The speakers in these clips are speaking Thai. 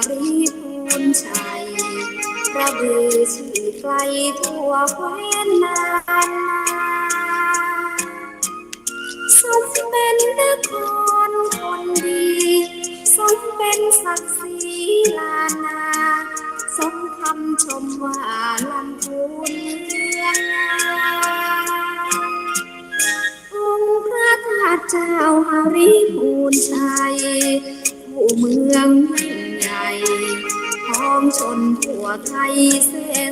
ริพูนชัยพระบือชื่อไกลทั่วแคว้นนานสมเป็นนครคนดีสมเป็นศักดิ์ศรีลานาสมคำชมว่าลำพูนเมืององค์พระธาตุเจ้าหริพูนชัยผู้เมืองยิ่งใหญ่พ้องชนทั่วไทยเส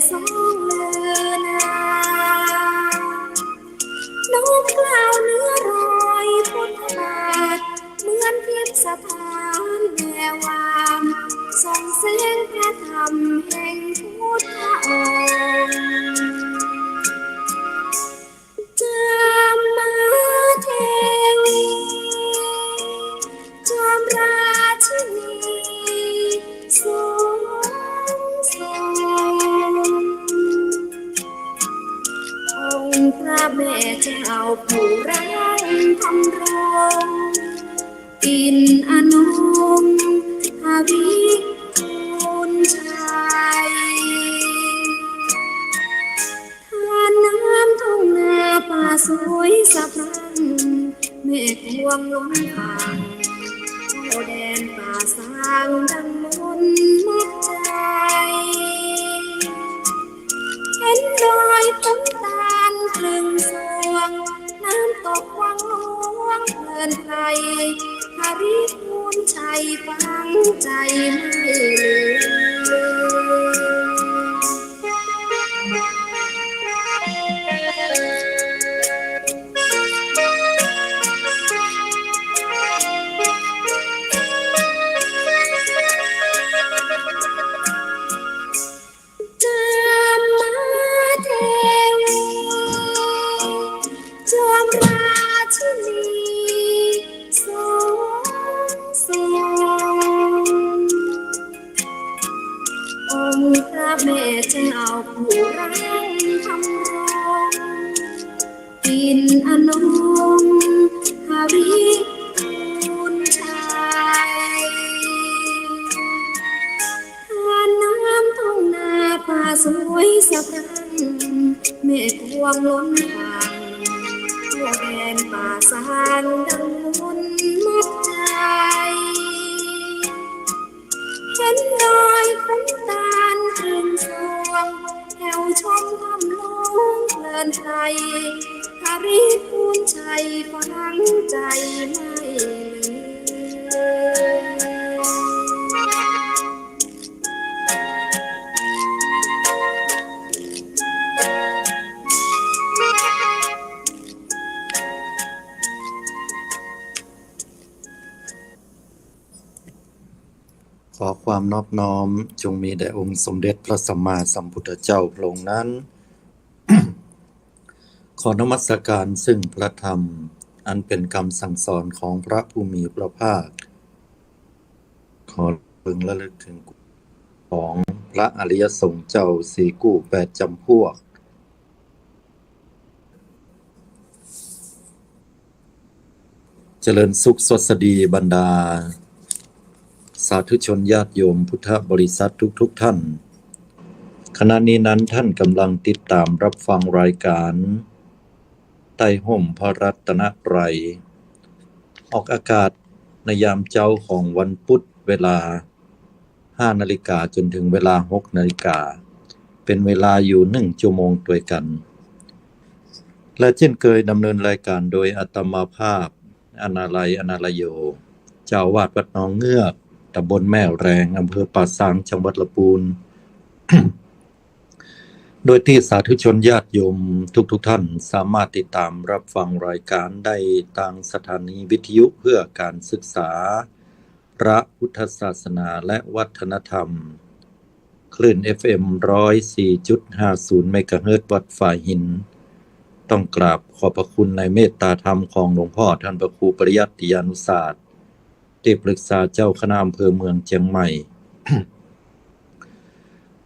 สองเลือน้อมกล่าวเนื้อรอยพุทธบาทเหมือนทิพย์สถานแวววามส่องแสงพระธรรมแห่งพุทธองค์จามมาเทวีจอมราชินีทรงองค์พระแม่เจ้าผู้รักธรรมรงอินอนงหริพูนชัยทานน้ำทุ่งนาป่าสวยสะพรั่งแม่พวงล้นทางโอแดนป่าสางดังมนมักใจเห็นรอยต้นตาลครึ่งสวงน้ำตกวังหลวงเพลินไพรหริพูนชัยฟังใจไม่ลืจามมาเทวีจอมราชินีทรงองค์พระแม่เจ้าผู้รักธรรมรงอินอนงหริพูนชัยทานน้ำทุ่งนาป่าสวยสะพรั่งแม่พวงล้นทางทั่วแดนป่าสางดังมนมักใจเห็นรอยของตาลครึ่งสวงแถวชมทำลงเพลินไพรหริพูนชัยฟังใจไม่ลืขอความนอบน้อมจงมีแด่องค์สมเด็จพระสัมมาสัมพุทธเจ้าพระองค์นั้น ขอนมัสการซึ่งพระธรรมอันเป็นคำสั่งสอนของพระผู้มีพระภาคขอพึงระลึกถึงของพระอริยสงฆ์เจ้าสี่กู้แปดจำพวกเจริญสุขสวัสดีบรรดาสาธุชนญาติโยมพุทธบริษัททุกท่านขณะนี้นั้นท่านกำลังติดตามรับฟังรายการใต้ห่มพระรัตนตรัยออกอากาศในยามเช้าของวันพุธเวลา 5 นาฬิกาจนถึงเวลา 6 นาฬิกาเป็นเวลาอยู่1 ชั่วโมงด้วยกันและเช่นเคยดำเนินรายการโดยอาตมาภาพอนาลัยอนาลโยเจ้าวาดวัดหนองเงือกตำบลแม่แรงอำเภอป่าซางจังหวัดลำพูน โดยที่สาธุชนญาติโยมทุกท่านสามารถติดตามรับฟังรายการได้ทางสถานีวิทยุเพื่อการศึกษาพระพุทธศาสนาและวัฒนธรรมคลื่น FM 104.50 เมกะเฮิรตซ์วัดฝ่ายหินต้องกราบขอบพระคุณในเมตตาธรรมของหลวงพ่อท่านพระครูปริยัติยานุศาสตร์ที่ปรึกษาเจ้าคณะอำเภอเมืองเชียงใหม่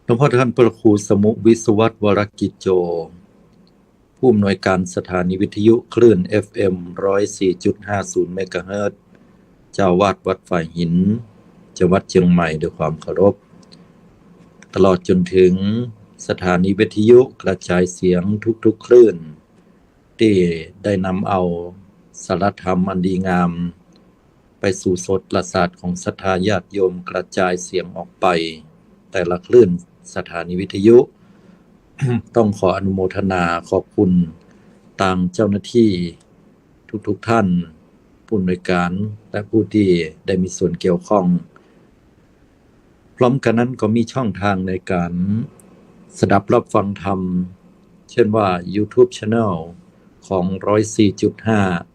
หลวงพ่อท่านพระครูสมุวิศวัตรวรกิจโจผู้อำนวยการสถานีวิทยุคลื่น FM 104.50 เมกะเฮิรตซ์เจ้าวาดวัดฝ่ายหิน จังหวัดเชียงใหม่ด้วยความเคารพตลอดจนถึงสถานีวิทยุกระจายเสียงทุกๆคลื่นที่ได้นำเอาสารธรรมอันดีงามไปสู่โสตประสาทของศรัทธาญาติโยมกระจายเสียงออกไปแต่ละคลื่นสถานีวิทยุ ต้องขออนุโมทนาขอบคุณทางเจ้าหน้าที่ทุกท่านผู้อำนวยการและผู้ที่ได้มีส่วนเกี่ยวข้องพร้อมกันนั้นก็มีช่องทางในการสดับรับฟังธรรมเช่นว่า YouTube Channel ของ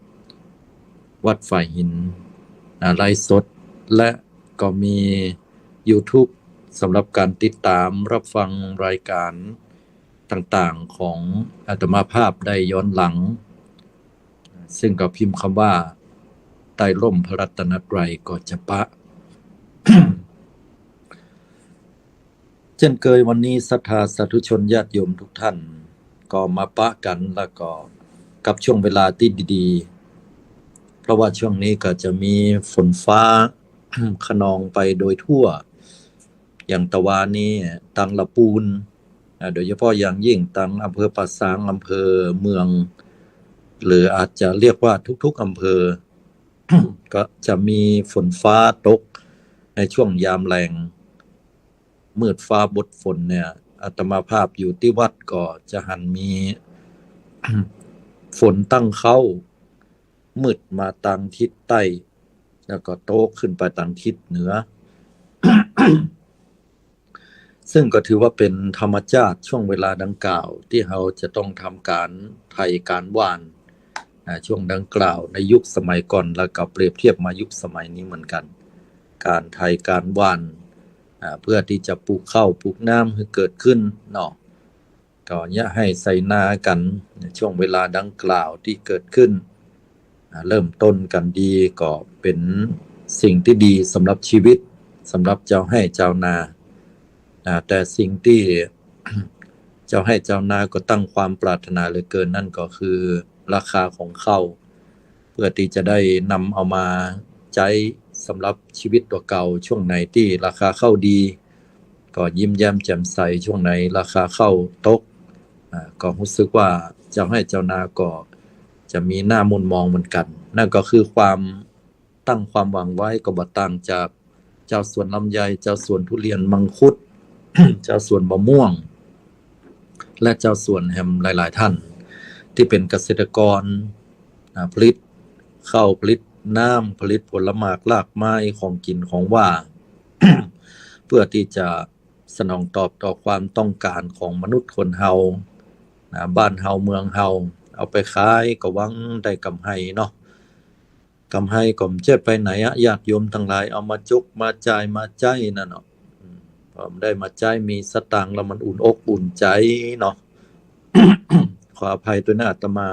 104.5 วัดฝ่ายหินไลฟ์สดและก็มี YouTube สำหรับการติดตามรับฟังรายการต่างๆของอาตมาภาพได้ย้อนหลังซึ่งก็พิมพ์คำว่าใต้ร่มพระรัตนตรัยก็จะปะ เช่นเคยวันนี้ศรัทธาสาธุชนญาติโยมทุกท่านก็มาปะกันแล้วก็กับช่วงเวลาที่ดีๆเพราะว่าช่วงนี้ก็จะมีฝนฟ้า คะนองไปโดยทั่วอย่างตะวันนี้ตังละปูนโดยเฉพาะอย่างยิ่งตังอำเภอป่าซางอำเภอเมืองหรืออาจจะเรียกว่าทุกๆอำเภอ ก็จะมีฝนฟ้าตกในช่วงยามแรงมืดฟ้าบดฝนเนี่ยอาตมาภาพอยู่ที่วัดก็จะหันมี ฝนตั้งเข้ามืดมาทางทิศใต้แล้วก็โตขึ้นไปทางทิศเหนือ ซึ่งก็ถือว่าเป็นธรรมชาติช่วงเวลาดังกล่าวที่เราจะต้องทำการไถการหว่านช่วงดังกล่าวในยุคสมัยก่อนแล้วก็เปรียบเทียบมายุคสมัยนี้เหมือนกันการไถการหว่านเพื่อที่จะปลูกข้าวปลูกน้ำให้เกิดขึ้นเนาะก็อย่าให้ใส่นากันในช่วงเวลาดังกล่าวที่เกิดขึ้นเริ่มต้นกันดีก็เป็นสิ่งที่ดีสำหรับชีวิตสำหรับเจ้าให้เจ้านาแต่สิ่งที่ เจ้าให้เจ้านาก็ตั้งความปรารถนาเหลือเกินนั่นก็คือราคาของข้าวเพื่อที่จะได้นำเอามาใช้สำหรับชีวิตตัวเก่าช่วงไหนที่ราคาข้าวดีก็ยิ้มแย้มแจ่มใสช่วงไหนราคาข้าวตกก็รู้สึกว่าเจ้าให้เจ้านาก็จะมีหน้ามุนมองเหมือนกันนั่นก็คือความตั้งความหวังไว้ก็บ่ต่างจากเจ้าสวนลำไยเจ้าสวนทุเรียนมังคุด เจ้าสวนมะม่วงและเจ้าสวนแฮมหลายๆท่านที่เป็นเกษตรกรผลิตข้าวผลิตน้ำผลิตผลไม้รากไม้ของกินของว่า เพื่อที่จะสนองตอบต่อความต้องการของมนุษย์คนเฮาบ้านเฮาเมืองเฮาเอาไปขายก็หวังได้กำไรเนาะกำไรก็ไม่ใช่ไปไหนญาติโยมทั้งหลายเอามาจกมาจ่ายมาใจนั่นเนาะพอได้มาใจมีสตางค์แล้วมันอุ่นอกอุ่นใจเนาะ ขออภัยด้วยนะอาตมา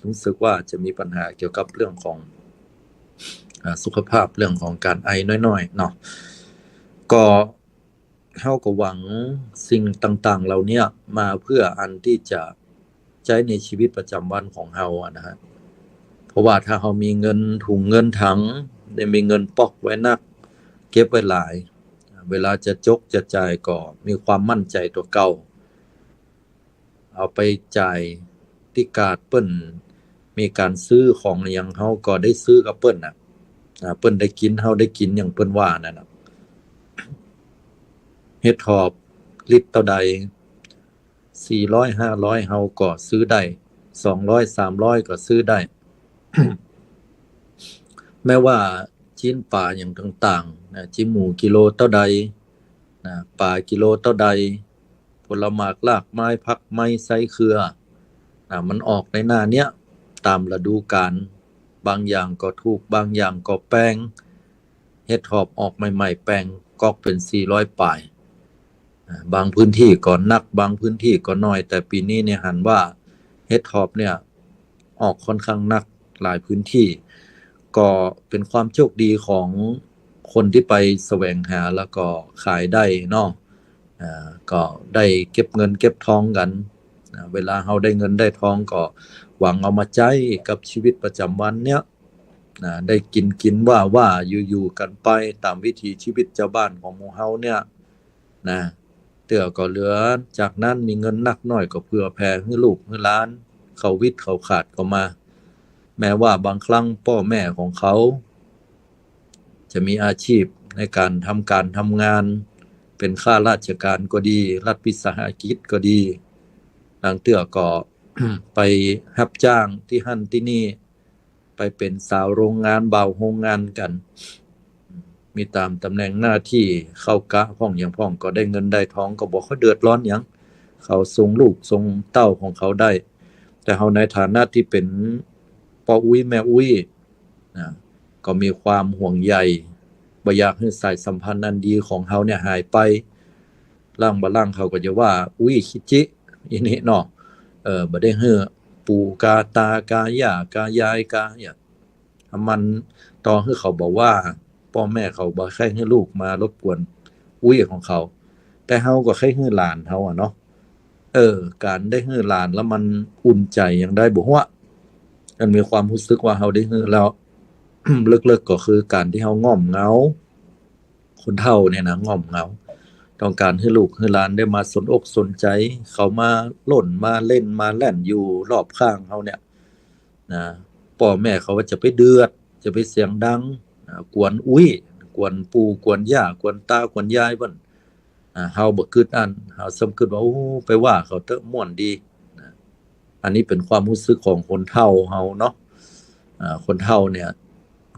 รู้สึกว่าจะมีปัญหาเกี่ยวกับเรื่องของสุขภาพเรื่องของการไอน้อยๆเนาะก็เฮาก็หวังสิ่งต่างๆเหล่านี้มาเพื่ออันที่จะใช้ในชีวิตประจำวันของเฮานะฮะเพราะว่าถ้าเฮามีเงินถุงเงินถังได้มีเงินปอกไว้นักเก็บไว้หลายเวลาจะจกจะจ่ายก็มีความมั่นใจตัวเก่าเอาไปจ่ายที่กาดเปิ้นมีการซื้อของอย่างเฮาก็ได้ซื้อกับเปิ้นเปิ้นได้กินเฮาได้กินอย่างเปิ้นว่านั่นน่ะเฮ็ดหอบลิตรเท่าใด400 500เฮาก็ซื้อได้200 300ก็ซื้อได้ แม้ว่าชิ้นปลาอย่างต่างๆนะชิ้นหมูกิโลเท่าใดนะปลากิโลเท่าใดผลไม้รากไม้ผักไม้ไส้เครือมันออกในหน้าเนี้ยตามฤดูกาลบางอย่างก็ถูกบางอย่างก็แพงเฮ็ดหอบออกใหม่ๆแพงกอกเป็น400ปลายบางพื้นที่ก็หนักบางพื้นที่ก็น้อยแต่ปีนี้เนี่ยหันว่าเฮ็ดหอบเนี่ยออกค่อนข้างหนักหลายพื้นที่ก็เป็นความโชคดีของคนที่ไปแสวงหาแล้วก็ขายได้เนาะก็ได้เก็บเงินเก็บทองกันเวลาเฮาได้เงินได้ทองก็หวังเอามาใช้กับชีวิตประจำวันเนี้ย ได้กินว่าอยู่กันไปตามวิถีชีวิตชาวบ้านของหมู่เฮาเนี่ยนะเตื้อก็เหลือจากนั้นมีเงินนักน้อยก็เพื่อแผ่ให้ลูกให้หลานเขาวิทย์เขาขาดก็มาแม้ว่าบางครั้งพ่อแม่ของเขาจะมีอาชีพในการทำงานเป็นข้าราชการก็ดีรัฐวิสาหกิจก็ดีบางเตื้อก็ ไปรับจ้างที่หั่นที่นี่ไปเป็นสาวโรงงานบ่าวโรงงานกัน มีตามตำแหน่งหน้าที่เข้ากะพ้องอย่างพ้องก็ได้เงินได้ทองก็บอกเขาเดือดร้อนหยังเขาส่งลูกส่งเต้าของเขาได้แต่เฮาในฐานะที่เป็นพ่ออุ้ยแม่อุ้ยนะก็มีความห่วงใยบ่อยากให้สายสัมพันธ์อันดีของเฮาเนี่ยหายไปล่างบ่ล่างเขาก็จะว่าอุ้ยคิจิอีนี่เนาะบ่ได้เฮ้อปู่กาตากาย่ากายายกาเนี่ยมันต่อให้เขาบอกว่าพ่อแม่เขาบ่ใครให้ลูกมารบกวนอุ้ยของเขาแต่เฮาก็ใครให้หลานเฮาอะเนาะการได้ให้หลานแล้วมันอุ่นใจอย่างได้บ่ฮู้ว่ามันมีความรู้สึกว่าเฮาได้ให้แล้ว ลึกๆก็คือการที่เฮาง่อมเหงาคนเฒ่าเนี่ยนะง่อมเหงาต้องการให้ลูกให้หลานได้มาสนอกสนใจเขามาโล่นมาเล่นมาแล่นอยู่รอบข้างเฮาเนี่ยนะพ่อแม่เขาว่าจะไปเดือดจะไปเสียงดังกวนอุ้ยกวนปู่กวนย่ากวนตากวนยายเพิ่นเฮาบ่คิดอันเฮาสำคิดว่าโอ้ไปว่าเขาเถอะม่วนดีนะอันนี้เป็นความรู้สึกของคนเฒ่าเฮาเนาะคนเฒ่าเนี่ย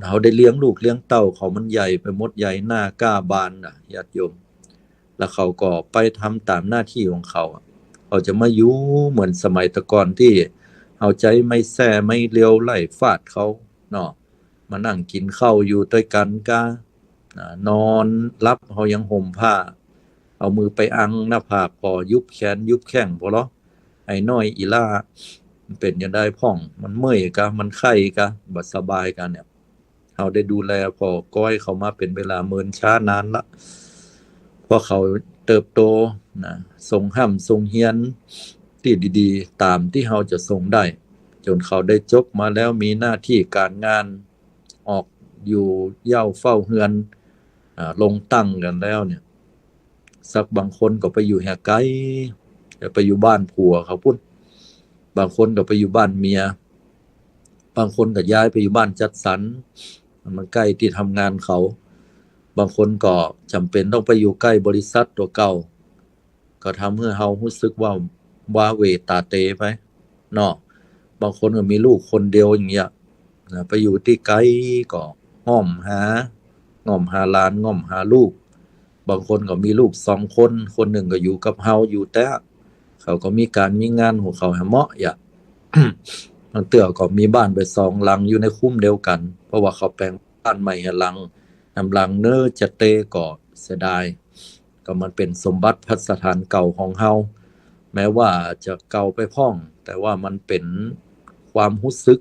เขาได้เลี้ยงลูกเลี้ยงเต้าเขามันใหญ่ไปหมดใหญ่หน้ากล้าบานน่ะญาติโยมแล้วเขาก็ไปทำตามหน้าที่ของเขาเขาจะมาอยู่เหมือนสมัยแต่ก่อนที่เอาใจไม่แส่ไม่เลียวไล่ฟาดเขาเนาะมานั่งกินข้าวอยู่ด้วยกันกนอนรับเขายังห่มผ้าเอามือไปอังหน้าผากพอยุบแขนยุบแข้งพอเหรอไอ้น้อยอีล่ามันเป็นยังได้พ่องมันเมื่อยกะมันไข้กะบ่สบายกันเนี่ยเราได้ดูแลพอก้อยเขามาเป็นเวลาเมินช้านานละเพราะเขาเติบโตนะส่งห้ำส่งเฮียนที่ดีๆตามที่เราจะส่งได้จนเขาได้จบมาแล้วมีหน้าที่การงานออกอยู่เย้าเฝ้าเฮือนลงตั้งกันแล้วเนี่ยสักบางคนก็ไปอยู่แห่ไกลไปอยู่บ้านผัวเขาพุ่นบางคนก็ไปอยู่บ้านเมียบางคนก็ย้ายไปอยู่บ้านจัดสรรมันใกล้ที่ทำงานเขาบางคนก็จำเป็นต้องไปอยู่ใกล้บริษัทตัวเก่าก็ทำให้เฮารู้สึกว่าว้าเหวตาเตไปเนาะบางคนก็มีลูกคนเดียวอย่างเงี้ยไปอยู่ที่ไกลก็ง่อมหาหลานง่อมหาลูกบางคนก็มีลูก2คนคนหนึ่งก็อยู่กับเฮาอยู่แต่เขาก็มีการมีงานของเขาเหมาะอย่า บางเตื้อก็มีบ้านไป2หลังอยู่ในคุ้มเดียวกันเพราะว่าเขาแปลงบ้านใหม่ให้หลังหลังเน้อจะเตก็เสียดายก็มันเป็นสมบัติพัสถานเก่าของเฮาแม้ว่าจะเก่าไปพ้องแต่ว่ามันเป็นความรู้สึก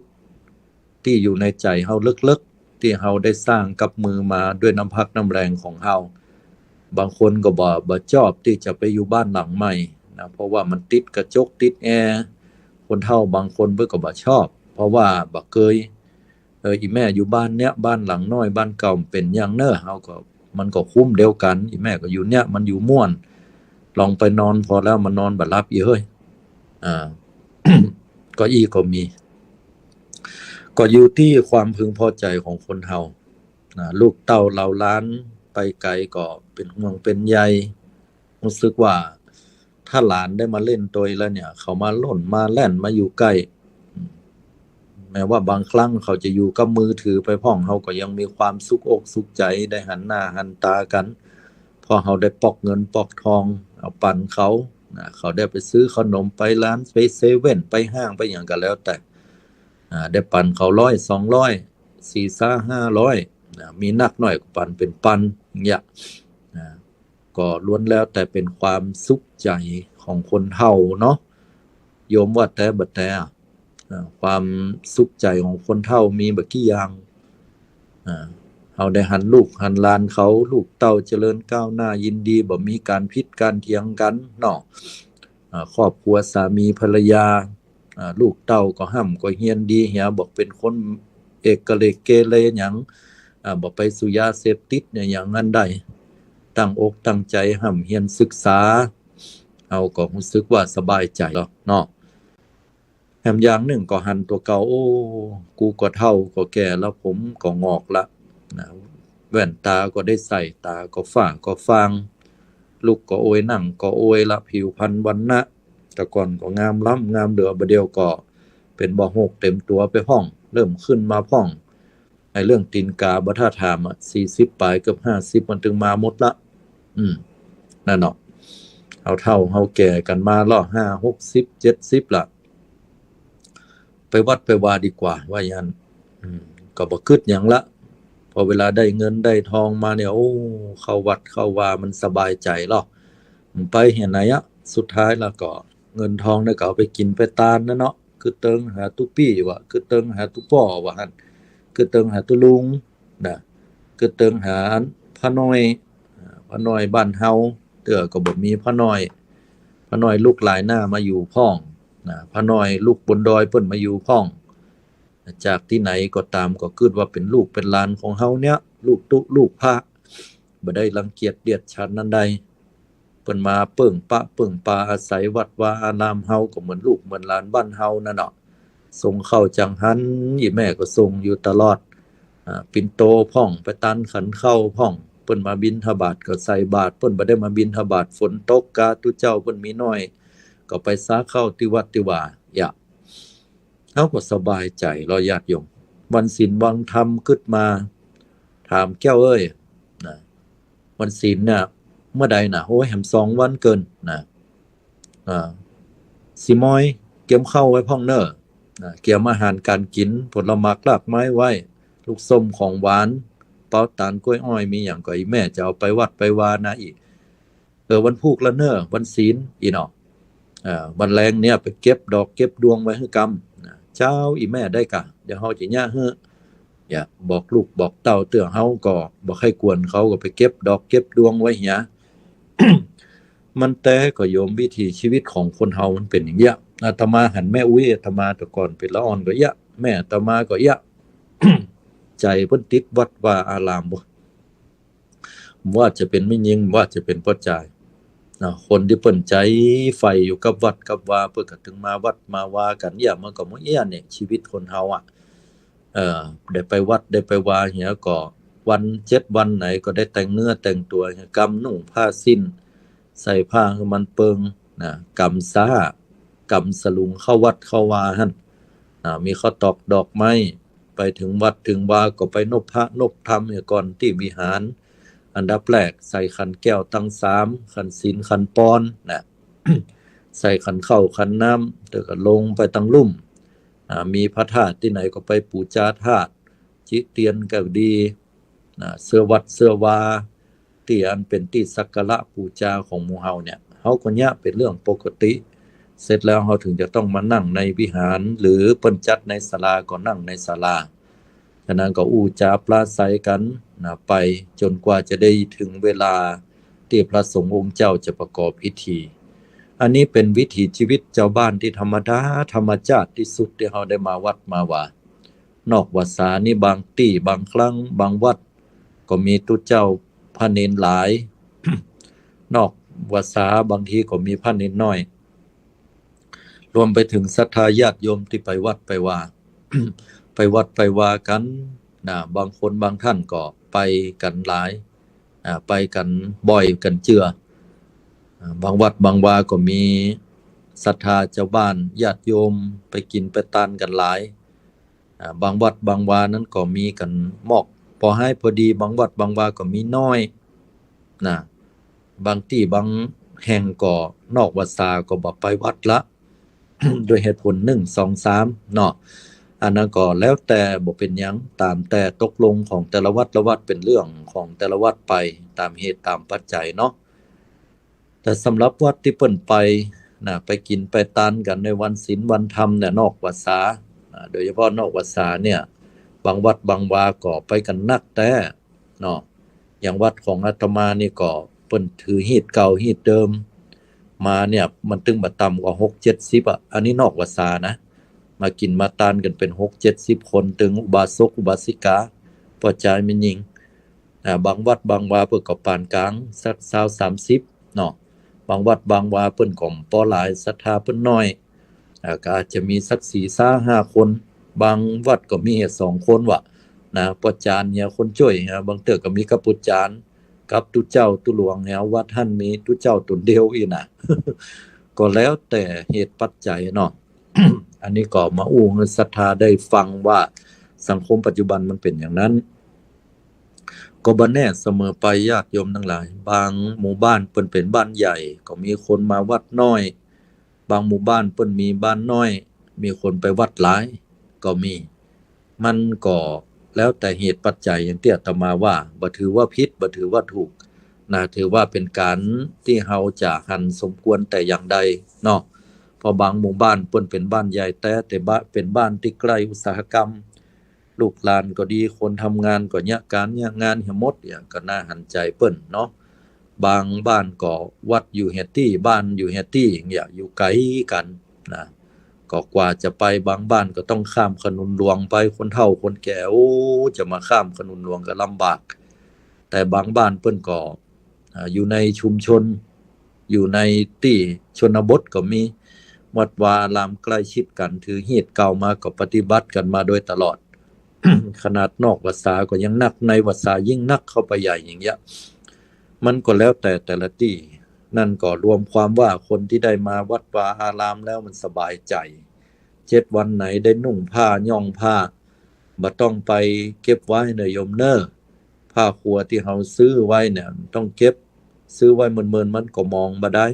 ที่อยู่ในใจเฮาลึกๆที่เฮาได้สร้างกับมือมาด้วยน้ำพักน้ำแรงของเฮาบางคนก็บ่ชอบที่จะไปอยู่บ้านหลังใหม่นะเพราะว่ามันติดกระจกติดแอร์คนเฒ่าบางคนเพิ่นก็บ่ชอบเพราะว่าบ่เคยอีแม่อยู่บ้านเนี้ยบ้านหลังน้อยบ้านเก่าเป็นอย่างเน้อเฮาก็มันก็คุ้มเดียวกันอีแม่ก็อยู่เนี้ยมันอยู่ม่วนลองไปนอนพอแล้วมันนอนบ่หลับอีเฮ้ยก็อีก็มีก็อยู่ที่ความพึงพอใจของคนเฮาลูกเต้าเหล่าหลานไปไกลก็เป็นห่วงเป็นใยรู้สึกว่าถ้าหลานได้มาเล่นตัวแล้วเนี่ยเขามาล่นมาแล่นมาอยู่ใกล้แม้ว่าบางครั้งเขาจะอยู่กับมือถือไปพ้องเขาก็ยังมีความสุขอกสุขใจได้หันหน้าหันตากันพอเขาได้ปอกเงินปอกทองเอาปันเขาเขาได้ไปซื้อขนมไปร้านไปเซเว่นไปห้างไปอย่างกันแล้วแต่ได้ปันเขา100 200 400 500มีนักหน่อยก็ปันเป็นปันอย่างเงี้ยก็ล้วนแล้วแต่เป็นความสุขใจของคนเฒ่าเนาะโยมว่าแต่บัดแต่ความสุขใจของคนเฒ่ามีบักกี่อย่างเฮาได้หันลูกหันหลานเขาลูกเต้าเจริญก้าวหน้ายินดีบ่มีการผิดการเถียงกันเนาะครอบครัวสามีภรรยาลูกเต้าก็ห้ำก็เฮียนดีเหียบอกเป็นคน เอกเลเกเรหยังบ่ไปสู่ยาเสพติดเนี่ยอย่างนั้นได้ตั้งอกตั้งใจห้ำเรียนศึกษาเอาก็รู้สึกว่าสบายใจแล้วเนาะแถมอย่างหนึ่งก็หันตัวเก่าโอ้กูก็เฒ่าก็แก่แล้วผมก็งอกละนะแว่นตาก็ได้ใส่ตาก็ฝ้าก็ฟางลูกก็โอยนั่งก็โอยละผิวพรรณวรรณะแต่ก่อนก็งามล้ำงามเหลือบ่เดียวก็เป็นบ่หกเต็มตัวไปห้องเริ่มขึ้นมาพ่องไอ้เรื่องตีนกาบ่ท่าถาม40ปลายเกือบ50มันถึงมาหมดละนั่นเนาะเฮาเฒ่าเฮาแก่กันมาล้อ5 60 70ละไปวัดไปวาดีกว่าว่าอย่างนั้นก็บ่คิดหยังละพอเวลาได้เงินได้ทองมาเนี่ยโอ้เข้าวัดเข้าวามันสบายใจหรอกไปเห็นไหนอะสุดท้ายแล้วก็เงินทองเนี่ยก็เอาไปกินไปตานนะเนาะคือเติงหาตุปี้ว่าคือเติงหาตุป่อว่าหั่นคือเติงหาตุลุงนะคือเติงหาพระน้อยบ้านเฮาเตื้อก็บ่มีพระน้อยลูกหลายหน้ามาอยู่พ้องนะพระน้อยลูกบนดอยเพิ่นมาอยู่พ้องจากที่ไหนก็ตามก็คิดว่าเป็นลูกเป็นหลานของเฮาเนี่ยลูกตุลูกพระบ่ได้รังเกียจเดียดฉันนั้นใดเพิ่นมาเปิ้งปะเปิ้งปาอาศัยวัดวาอารามเฮาก็เหมือนลูกเหมือนหลานบ้านเฮานั่นเนาะส่งเข้าจังหันอีแม่ก็ส่งอยู่ตลอดปิ่นโตพ่องไปตันขันเข้าพ่องเพิ่นมาบิณฑบาตก็ใส่บาตรเพิ่นบ่ได้มาบิณฑบาตฝนตกกาตุเจ้าเพิ่นมีน้อยก็ไปสาเข้าที่วัดที่ว่าอย่าเฮาก็สบายใจรอญาติโยมวันศีลวันธรรมขึ้นมาถามแก้วเอ้ยนะวันศีลเนี่ยเมื่อใดน่ะโอ้ยแหม2วันเกินนะสิมอยเก็บข้าวไว้พ่องเน้อเกี่ยมอาหารการกินผลไม้รากไม้ไว้ลูกส้มของหวานเปาตาลกล้วยอ้อยมีหยังก็อีแม่จะเอาไปวัดไปวานะอีกวันพุกละเน้อวันศีลอีเนาะวันแรงเนี่ยไปเก็บดอกเก็บดวงไว้ให้กรรมเจ้าอีแม่ได้กะเดี๋ยวเฮาสิย่าเฮ้ออย่าบอกลูกบอกเต้าเตื้อเฮาก็บ่ให้กวนเขาก็ไปเก็บดอกเก็บดวงไว้เหีย มันแต่ก็โยมวิถีชีวิตของคนเฮามันเป็นอย่างเงี้ยอาตมาหันแม่อุ้ยอาตมาแต่ก่อนเป็นละอ่อนก็ยะแม่อาตมาก็ยะ ใจเพิ่นติดวัดว่าอารามบ่ว่าจะเป็นไม่ยิงว่าจะเป็นพ่อใจคนที่เปิ้นใจใฝ่อยู่กับวัดกับวาเพิ่นก็ถึงมาวัดมาว่ากันอย่างมันก็บ่แย่เนี่ยชีวิตคนเฮาได้ไปวัดได้ไปวาเหียก็วัน7วันไหนก็ได้แต่งเนื้อแต่งตัวกำนุ่งผ้าสิ้นใส่ผ้าให้มันเปิงนะกำซ่ากำสลุงเข้าวัดเข้าวาหั่นมีข้าวตอกดอกไม้ไปถึงวัดถึงวาก็ไปนบพระนบธรรมก่อนที่วิหารอันดับแรกใส่ขันแก้วตั้ง3ขันศีลขันปอนนะ ใส่ขันข้าวขันน้ำแล้วก็ลงไปตั้งลุ่มมีพระธาตุที่ไหนก็ไปปูชาธาตุจิเตียนก็ดีเสื้อวัดเสื้อวาที่อันเป็นที่สักการะปูชาของหมู่เฮาเนี่ยเฮาก็เนี่ยเป็นเรื่องปกติเสร็จแล้วเฮาถึงจะต้องมานั่งในวิหารหรือเปิ้นจัดในศาลาก็นั่งในศาลาฉะนั้นก็อู้จาปราศัยกันไปจนกว่าจะได้ถึงเวลาที่พระสงฆ์องค์เจ้าจะประกอบพิธีอันนี้เป็นวิถีชีวิตเจ้าบ้านที่ธรรมดาธรรมชาติที่สุดที่เฮาได้มาวัดมาวานอกวัดสานี่บางที่บางครั้งบางวัดก็มีตุเจ้าพระเนนหลาย นอกวัดสาบางทีก็มีพระเนนน้อยรวมไปถึงศรัทธาญาติโยมที่ไปวัดไปวา ไปวัดไปวากันบางคนบางท่านก็ไปกันหลายไปกันบ่อยกันเจือบางวัดบางวาก็มีศรัทธาเจ้าบ้านญาติโยมไปกินไปทานกันหลายบางวัดบางวานั้นก็มีกันมอกพอให้พอดีบางวัดบางวาก็มีน้อยบางที่บางแห่งก็นอกวัดสาก็บ่ไปวัดละ ด้วยเหตุผล1 2 3เนาะอันนั้นก็แล้วแต่บ่เป็นหยังตามแต่ตกลงของแต่ละวัดละวัดเป็นเรื่องของแต่ละวัดไปตามเหตุตามปัจจัยเนาะแต่สำหรับวัดที่เปิ้นไปไปกินไปทานกันในวันศีลวันธรรมเนี่ยนอกวัดสาโดยเฉพาะนอกวัดสาเนี่ยบางวัดบางวาก็ไปกันนักแต่เนาะอย่างวัดของอาตมานี่ก็เปิ้นถือฮีตเก่าฮีตเดิมมาเนี่ยมันตึงบ่ต่ำกว่า 6-70อันนี้นอกวัดสานะ มากินมาตานกันเป็น6-70 คนถึงอุบาสกอุบาสิกาปอจายมันยิงบางวัดบางวาเพิ่นก็ปานกลางสัก20-30เนาะบางวัดบางวาเพิ่นก็ปอหลายศรัทธาเพิ่นน้อยก็อาจจะมีสัก4-5 คนบางวัดก็มี2 คนว่ะนะปอจานเนี่ยคนช่วยบางเทื่อก็มีกับปุจานกับตุเจ้าตุหลวงเนี่ยวัดท่านมีตุเจ้าตุนเดียวอีน่ะ ก็แล้วแต่เหตุปัจจัยเนาะ อันนี้ก็มาอู้ให้ศรัทธาได้ฟังว่าสังคมปัจจุบันมันเป็นอย่างนั้นก็บ่แน่เสมอไปญาติโยมทั้งหลายบางหมู่บ้านเปิ้นเป็นบ้านใหญ่ก็มีคนมาวัดน้อยบางหมู่บ้านเปิ้นมีบ้านน้อยมีคนไปวัดหลายก็มีมันก็แล้วแต่เหตุปัจจัยอย่างที่อาตมาว่าบ่ถือว่าผิดบ่ถือว่าถูกนะถือว่าเป็นการที่เฮาจะหันสมควรแต่อย่างใดเนาะเพราะบางหมู่บ้านเปิ้นเป็นบ้านใหญ่แต่บ้านเป็นบ้านที่ใกล้อุตสาหกรรมลูกหลานก็ดีคนทำงานก็ยะการยะงานเหี่ยหมดอย่างก็น่าหันใจเปิ้นเนาะบางบ้านก็วัดอยู่เฮดที่บ้านอยู่เฮดที่อย่างเงี้ยอยู่ไกลกันนะก็กว่าจะไปบางบ้านก็ต้องข้ามถนนหลวงไปคนเฒ่าคนแก่โอ้จะมาข้ามถนนหลวงก็ลำบากแต่บางบ้านเปิ้นก็อยู่ในชุมชนอยู่ในที่ชนบทก็มีวัดวาอารามใกล้ชิดกันถือฮีตเก่ามาก็ปฏิบัติกันมาโดยตลอด ขนาดนอกวัดสาก็ยังนักในวัดสายิ่งนักเข้าไปใหญ่อย่างเงี้ยมันก็แล้วแต่ละที่นั่นก็รวมความว่าคนที่ได้มาวัดวาอารามแล้วมันสบายใจ7 วันไหนได้นุ่งผ้าย่องผ้าบ่ต้องไปเก็บไว้เนยโยมเน้อผ้าครัวที่เฮาซื้อไว้เนี่ยต้องเก็บซื้อไว้เมินๆมันก็มองบ่ได้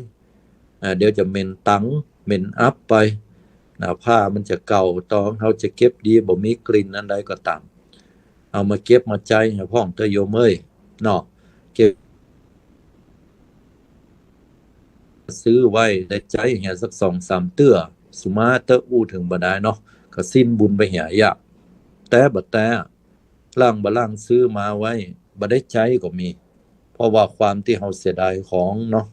เดี๋ยวจะเหม็นตังเหม็นอับไปผ้ามันจะเก่าตอนเฮาจะเก็บดีบ่มีกลิ่นอันใดก็ตามเอามาเก็บมาใจให้พ้องเตโยมเอ้ยเนาะเก็บซื้อไว้ได้ใจเหี่ยสัก 2-3 เตื้อสุมาเตออู้ถึงบ่ได้เนาะก็สิ้นบุญไปเหี่ยยะแต่บ่แต่ล่างบ่ล่างซื้อมาไว้บ่ได้ใจก็มีเพราะว่าความที่เฮาเสียดายของเนาะ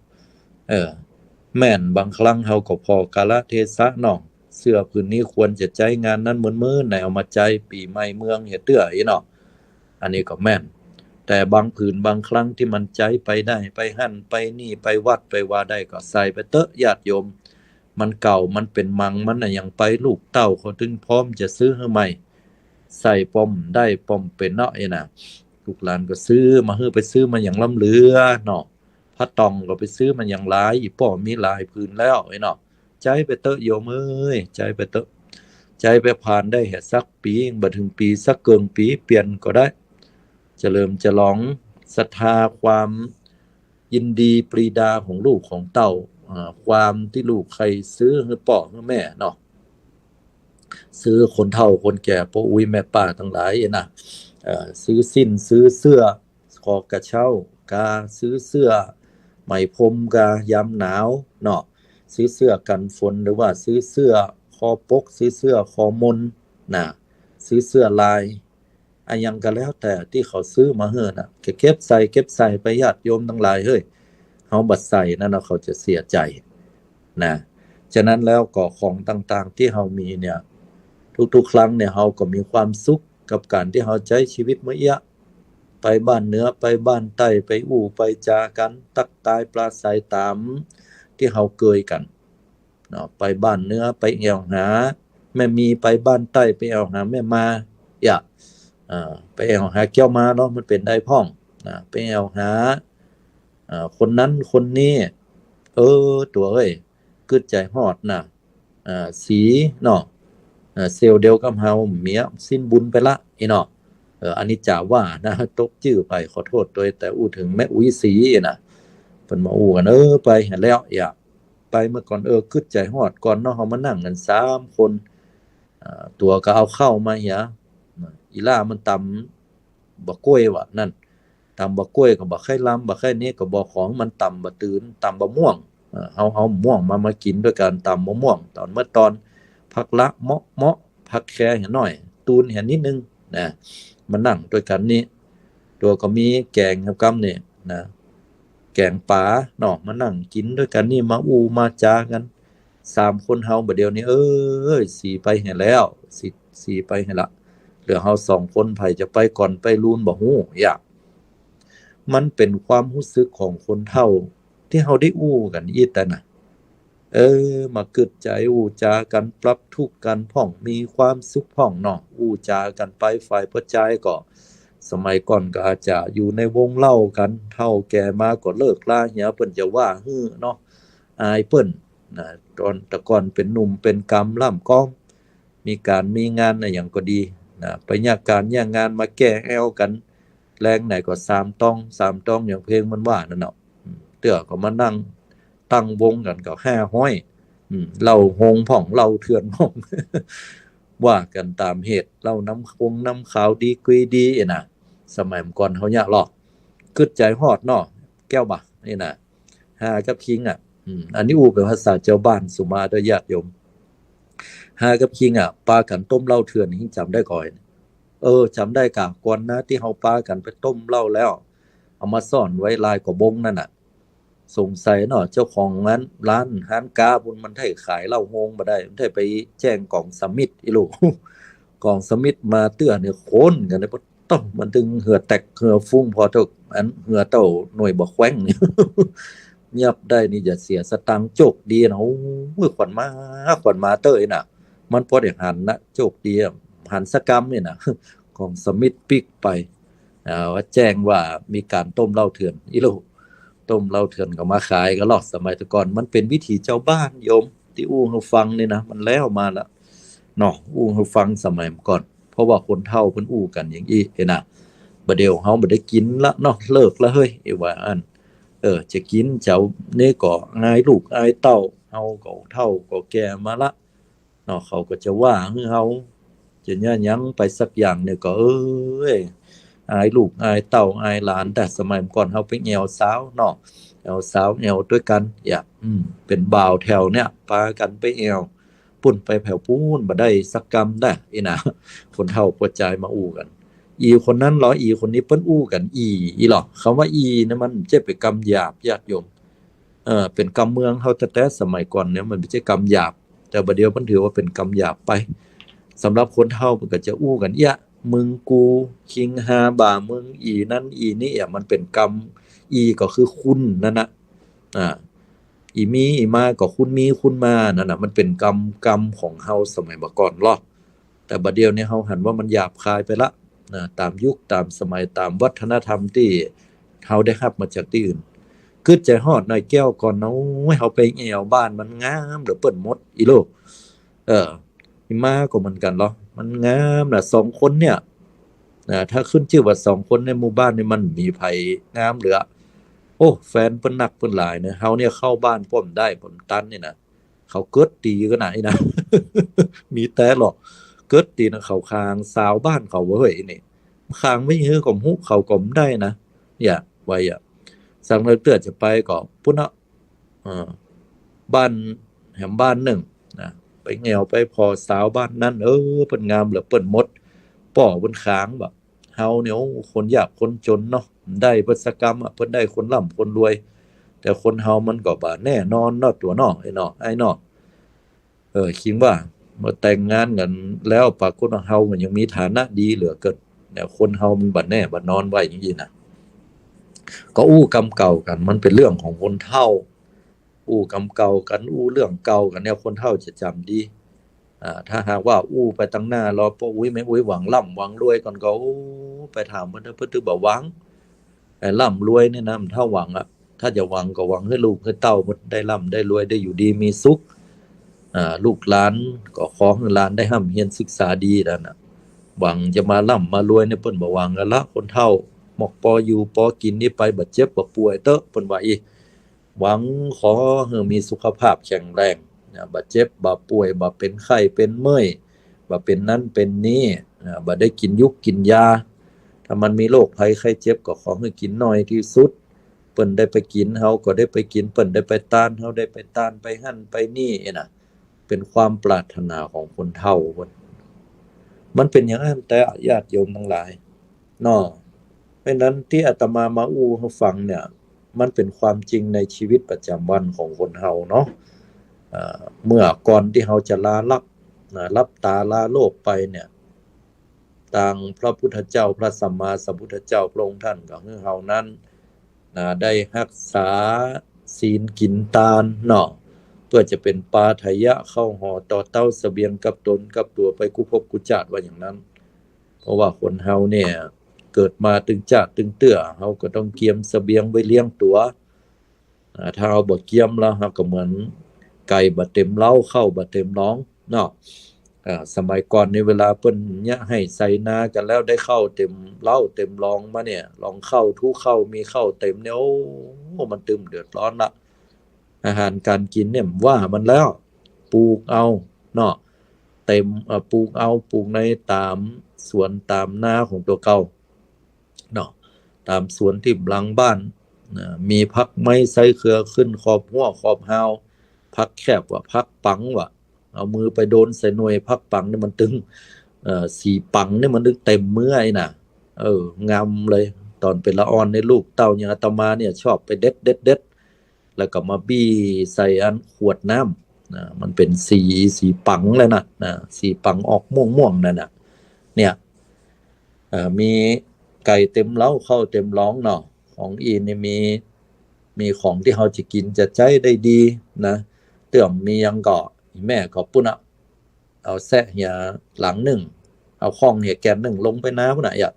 แม่นบางครั้งเฮาก็พอกาลเทศะเนาะเสื้อผืนนี้ควรจะใจงานนั้นมื้อๆไหนเอามาใจปีใหม่เมืองเฮ็ดเตื้ออีเนาะอันนี้ก็แม่นแต่บางผืนบางครั้งที่มันใจไปได้ไปหั่นไปนี่ไปวัดไปว่าได้ก็ใส่ไปเตอะญาติโยมมันเก่ามันเป็นมังมันน่ะยังไปลูกเต้าเขาถึงพร้อมจะซื้อให้ใหม่ใส่ป้อมได้ป้อมเป็นเนาะไอ้น่ะลูกหลานก็ซื้อมาฮื้อไปซื้อมาอย่างล้ำเหลือเนาะพระตองก็ไปซื้อมันอย่างหลายอีป้อมีหลายผืนแล้วไอ้เนาะใจไปเตอะโยมเอ้ยใจไปเตอะใจไปผ่านได้แค่สักปีบ่ถึงปีสักเกินปีเปลี่ยนก็ได้จะเริ่มจะลองศรัทธาความยินดีปรีดาของลูกของเต้าความที่ลูกใครซื้อให้พ่อให้แม่เนาะซื้อคนเฒ่าคนแก่พ่ออุ้ยแม่ป้าทั้งหลายนะซื้อสิ้นซื้อเสื้อคอกระเช้ากาซื้อเสื้อไหมพรมกายามหนาวเนาะซื้อเสื้อกันฝนหรือว่าซื้อเสื้อคอปกซื้อเสื้อคอมนนะซื้อเสื้อลายอันยังก็แล้วแต่ที่เขาซื้อมาเฮือน่ะเก็บใส่ไปญาติโยมทั้งหลายเฮ้ยเฮาบัดใส่นั่นน่ะเขาจะเสียใจนะฉะนั้นแล้วก็ของต่างๆที่เฮามีเนี่ยทุกๆครั้งเนี่ยเฮาก็มีความสุขกับการที่เฮาใช้ชีวิตมื้อเอี้ยไปบ้านเหนือไปบ้านใต้ไปอู้ไปจากันตักตายปราศัยตามที่เฮาเคยกันเนาะไปบ้านเหนือไปแอวหาแม่มีไปบ้านใต้ไปแอวหาแม่มาไปแอวหาแก้วมาเนาะมันเป็นได้พ้องไปแอวหาคนนั้นคนนี้ตัวเอ้ยกึดใจฮอดน่ะสีเนาะเซลล์เดียวกับเฮาเมียสิ้นบุญไปละอีเนาะอันนี้จ่าว่านะตกชื่อไปขอโทษโดยแต่อู้ถึงแม่อุ้ยสีน่ะเพิ่นมาอู้กันไปเห็นแล้วอย่าไปเมื่อก่อนกึดใจฮอดก่อนเนาะเฮามานั่งกัน3 คนตัวก็เอาเข้ามาเหียอีล่ามันตำบักกล้วยว่ะนั่นตำบักกล้วยก็บ่ไข่ล้ำบ่ไข่นี้ก็บ่ของมันตำบ่ตื่นตำบ่ม่วงเอาม่วงมากินด้วยกันตำบ่ม่วงตอนเมื่อตอนผักละเมาะผักแค่หน่อยตูนเห็นนิดนึงนะมานั่งด้วยกันนี่ตัวก็มีแกงกับกำนี่นะแกงปลาเนาะมานั่งกินด้วยกันนี่มาอู้มาจากัน 3 คนเฮาบัดเดี๋ยวนี้สีไปให้แล้วสีไปให้ละเหลือเฮา2 คนไผจะไปก่อนไปลูนบ่ฮู้อยากมันเป็นความรู้สึกของคนเฒ่าที่เฮาได้อู้กันอีแต่น่ะมากึดใจอู้จากันปรับทุกข์กันพ้องมีความสุขพ้องเนาะอู้จากันไปฝ่ายปัจจัยก็สมัยก่อนก็อาจจะอยู่ในวงเล่ากันเฒ่าแก่มาก็เลิกลาเหียเพิ่นจะว่าฮื้อเนาะอายเพิ่นนะตอนแต่ก่อนเป็นหนุ่มเป็นกำล่ำก้อมมีการมีงานอะไรอย่างก็ดีนะไปยากการยากงานมาแก้แอวกันแรงไหนก็3 ต้องอย่างเพลงมันว่านั่นเนาะเตื้อก็มานั่งตั้งวงกันก็500เล่าโฮงพ่องเล่าเถื่อนพ่อง ว่ากันตามเหตุเล่าน้ำคงน้ำขาวดีกุยดีน่ะสมัยก่อนเฮาเนี่ยหรอกกึดใจฮอดเนาะแก้วบ่ะนี่น่ะหากับคิงอันนี้อูเป็นภาษาเจ้าบ้านสุมาเด้อญาติโยมหากับคิงปากันต้มเหล้าเถื่อนนี่จำได้ก่อนจำได้กะก่อนนะที่เฮาปากันไปต้มเหล้าแล้วเอามาซ่อนไว้ลายกระบงนั่นน่ะสงสัยเนาะเจ้าของร้านฮานกาบุญมันได้ขายเหล้าโฮงบ่ได้มันได้ไปแจ้งกองสมิทอีลูก กองสมิทมาเตื้อเนี่ยโคนกันเลยต้องมันถึงเหือแตกเหือฟุ้งพอทุกอันเหือเต้าหน่วยบ่แขว้งนี่ เงียบได้นี่จะเสียสตังค์โจกดีนะขวัญมาเต้ยน่ะมันพอได้หันนะโจกดีหันสกรรมนี่น่ะ ของสมิทปิกไปว่าแจ้งว่ามีการต้มเหล้าเถื่อนอีลูกต้มเหล้าเถื่อนก็มาขายก็หลอกสมัยแต่ก่อนมันเป็นวิถีเจ้าบ้านโยมที่อู้ให้ฟังนี่นะมันแล้วมาแล้วเนาะอู้ให้ฟังสมัยก่อนเพราะว่าคนเฒ่าเพิ่นอู้กันอย่างอี้เห็นน่ะบ่เดี๋ยวเฮาบ่ได้กินละเนาะเลิกละเฮ้ยว่าอันจะกินเจ้านี่ก็อายลูกอายเต้าเฮาก็เฒ่าก็แก่มาละเนาะเขาก็จะว่าคือเฮาจะยังไปสักอย่างเนี่ยก็อายลูกอายเต้าอายหลานแต่สมัยก่อนเฮาไปแอวสาวเนาะแอวสาวแอวด้วยกันเป็นบ่าวแถวเนี่ยพากันไปแอวปุ่นไปแผ่วปูนบ่ได้สักกรรมได้นะคนเฒ่าปวดใจมาอู้กันอีคนนั้นเหรออีคนนี้เปิ้นอู้กันอีหรอคำว่าอีเนี่ยมันจะเป็นกรรมหยาบญาติโยมเป็นกรรมเมืองเฮาแต่สมัยก่อนเนี่ยมันไม่ใช่กรรมหยาบแต่บัดเดี๋ยวมันถือว่าเป็นกรรมหยาบไปสำหรับคนเฒ่ามันก็จะอู้กันมึงกูคิงฮาบ่ามึงอีนั่นอีนี่มันเป็นกรรมอีก็คือคุณนั่นน่ะอีมีอีมาก็คุณมีคุณมานั่นน่ะมันเป็นกรรมของเฮาสมัยก่อนหรอกแต่บัดเดี๋ยวนี้เฮาหันว่ามันหยาบคายไปละตามยุคตามสมัยตามวัฒนธรรมที่เฮาได้รับมาจากที่อื่นกึดใจฮอดหน่อยแก้วก่อนเนาะเฮาไปแอวบ้านมันงามเด้อเปิ้นหมดอีโลอีมาก็เหมือนกันเหรอมันงามน่ะ2 คนเนี่ยถ้าขึ้นชื่อว่า2 คนในหมู่บ้านนี่มันมีไผงามเหลือโอ้แฟนเพิ่นนักเพิ่นหลายนะเฮาเนี่ยเข้าบ้านป้อมได้ป้อมตันนี่นะเขาเกิดตีกันน่ะนะ มีแต่หรอกเกิดตีนะเขาคางสาวบ้านเขาเว้ยนี่คางไม่ฮื้อก็ฮู้เขาก็ได้นะเนี่ยไว้สังเลยเตือจะไปก็พุ่นเนาะบ้านแหมบ้านหนึ่งนะไปแงวไปพอสาวบ้านนั้นเพิ่นงามเหลือเปิ้นหมดป่อบนค้างแบบเฮาเนี่ยคนยากคนจนเนาะได้เพิ่นสกรรมเพิ่นได้คนร่ำคนรวยแต่คนเฮามันก็บ่แน่นอนเนาะตัวเนาะไอ้เนาะคิดว่าเมื่อแต่งงานกันแล้วปรากฏว่าเฮามันยังมีฐานะดีเหลือเกินแต่คนเฮามันบ่แน่บ่นอนไว้อย่างนี้นะก็อู้กรรมเก่ากันมันเป็นเรื่องของคนเฒ่าอู้กรรมเก่ากันอู้เรื่องเก่ากันเนี่ยคนเฒ่าจะจำดีถ้าหากว่าอู้ไปตั้งหน้ารอปอุ้ยไม่อุ้ยหวังร่ำหวังรวยก่อนก็ไปถามเพิ่นเพิ่นบ่หวังไอ้ร่ำรวยนี่นะมันเท่าหวังถ้าจะหวังก็หวังให้ลูกให้เต้ามันได้ร่ำได้รวยได้อยู่ดีมีสุขลูกหลานก็ขอให้หลานได้ร่ำเรียนศึกษาดีนั่นน่ะหวังจะมาร่ำมารวยเนี่ยเพิ่นบ่หวังกันละคนเฒ่าหมอกปออยู่ปอกินนี่ไปบ่เจ็บบ่ป่วยเต้อเพิ่นว่าหวังขอให้มีสุขภาพแข็งแรงบ่เจ็บบ่ป่วยบ่เป็นไข้เป็นเมื่อยบ่เป็นนั้นเป็นนี้บ่ได้กินยุกกินยาถ้ามันมีโรคภัยไข้เจ็บก็ขอให้กินน้อยที่สุดเปิ้นได้ไปกินเฮาก็ได้ไปกินเปิ้นได้ไปต้านเฮาได้ไปต้านไปหั่นไปนี่น่ะเป็นความปรารถนาของคนเฒ่าเพิ่นมันเป็นอย่างนั้นแต่ญาติโยมทั้งหลายเนาะเพราะนั้นที่อาตมามาอู้ให้ฟังเนี่ยมันเป็นความจริงในชีวิตประจำวันของคนเฮาเนาะ เมื่อก่อนที่เราจะลาลับรับตาลาโลกไปเนี่ยทางพระพุทธเจ้าพระสัมมาสัมพุทธเจ้าพระองค์ท่านก็ให้เรานั้นได้รักษาศีลกินทานเนาะเพื่อจะเป็นปาทยะเข้าห่อต่อเต้าเสบียงกับตนกับตัวไปกุภพกุจาตว่าอย่างนั้น เพราะว่าคนเฮาเนี่ยเกิดมาตึงจาดตึงเตื้อเฮาก็ต้องเกียมเสบียงไว้เลี้ยงตัวถ้าเอาบ่เกียมแล้วเฮาก็เหมือนไก่บ่เต็มเล้าเข้าบ่เต็มน้องเนาะสมัยก่อนในเวลาเพิ่นเนี่ยให้ใส่นากันแล้วได้เข้าเต็มเล้าเต็มรองมาเนี่ยลองเข้าทุกเข้ามีเข้าเต็มเนี่ยโอ้มันตึมเดือดร้อนละอาหารการกินเนี่ยว่ามันแล้วปลูกเอาเนาะเต็มปลูกเอาปลูกในตามสวนตามนาของตัวเก่าเนาะตามสวนที่หลังบ้านมีพักไม้ไซเครือขึ้นขอบหัวขอบหาวพักแคบว่าพักปังว่าเอามือไปโดนใส่หน่วยพักปังนี่มันตึงสีปังนี่มันตึงเต็มมือไอ้น่ะงามเลยตอนเป็นละอ่อนในลูกเต้าอย่างอาตมาเนี่ยชอบไปเด็ดแล้วก็มาบี้ใส่อันขวดน้ำมันเป็นสีปังเลยนะสีปังออกม่วงนั่นน่ะเนี่ยมีไก่เต็มเล้าเข้าเต็มร้องเนาะของอีนี่มีของที่เราจะกินจะใจได้ดีนะเตื่อมมียังเกาะแม่ก็ปุ่นเอาแซะเหียหลังหนึ่งเอาข้องเหียแกนหนึ่งลงไปน้ำน่ะอย่า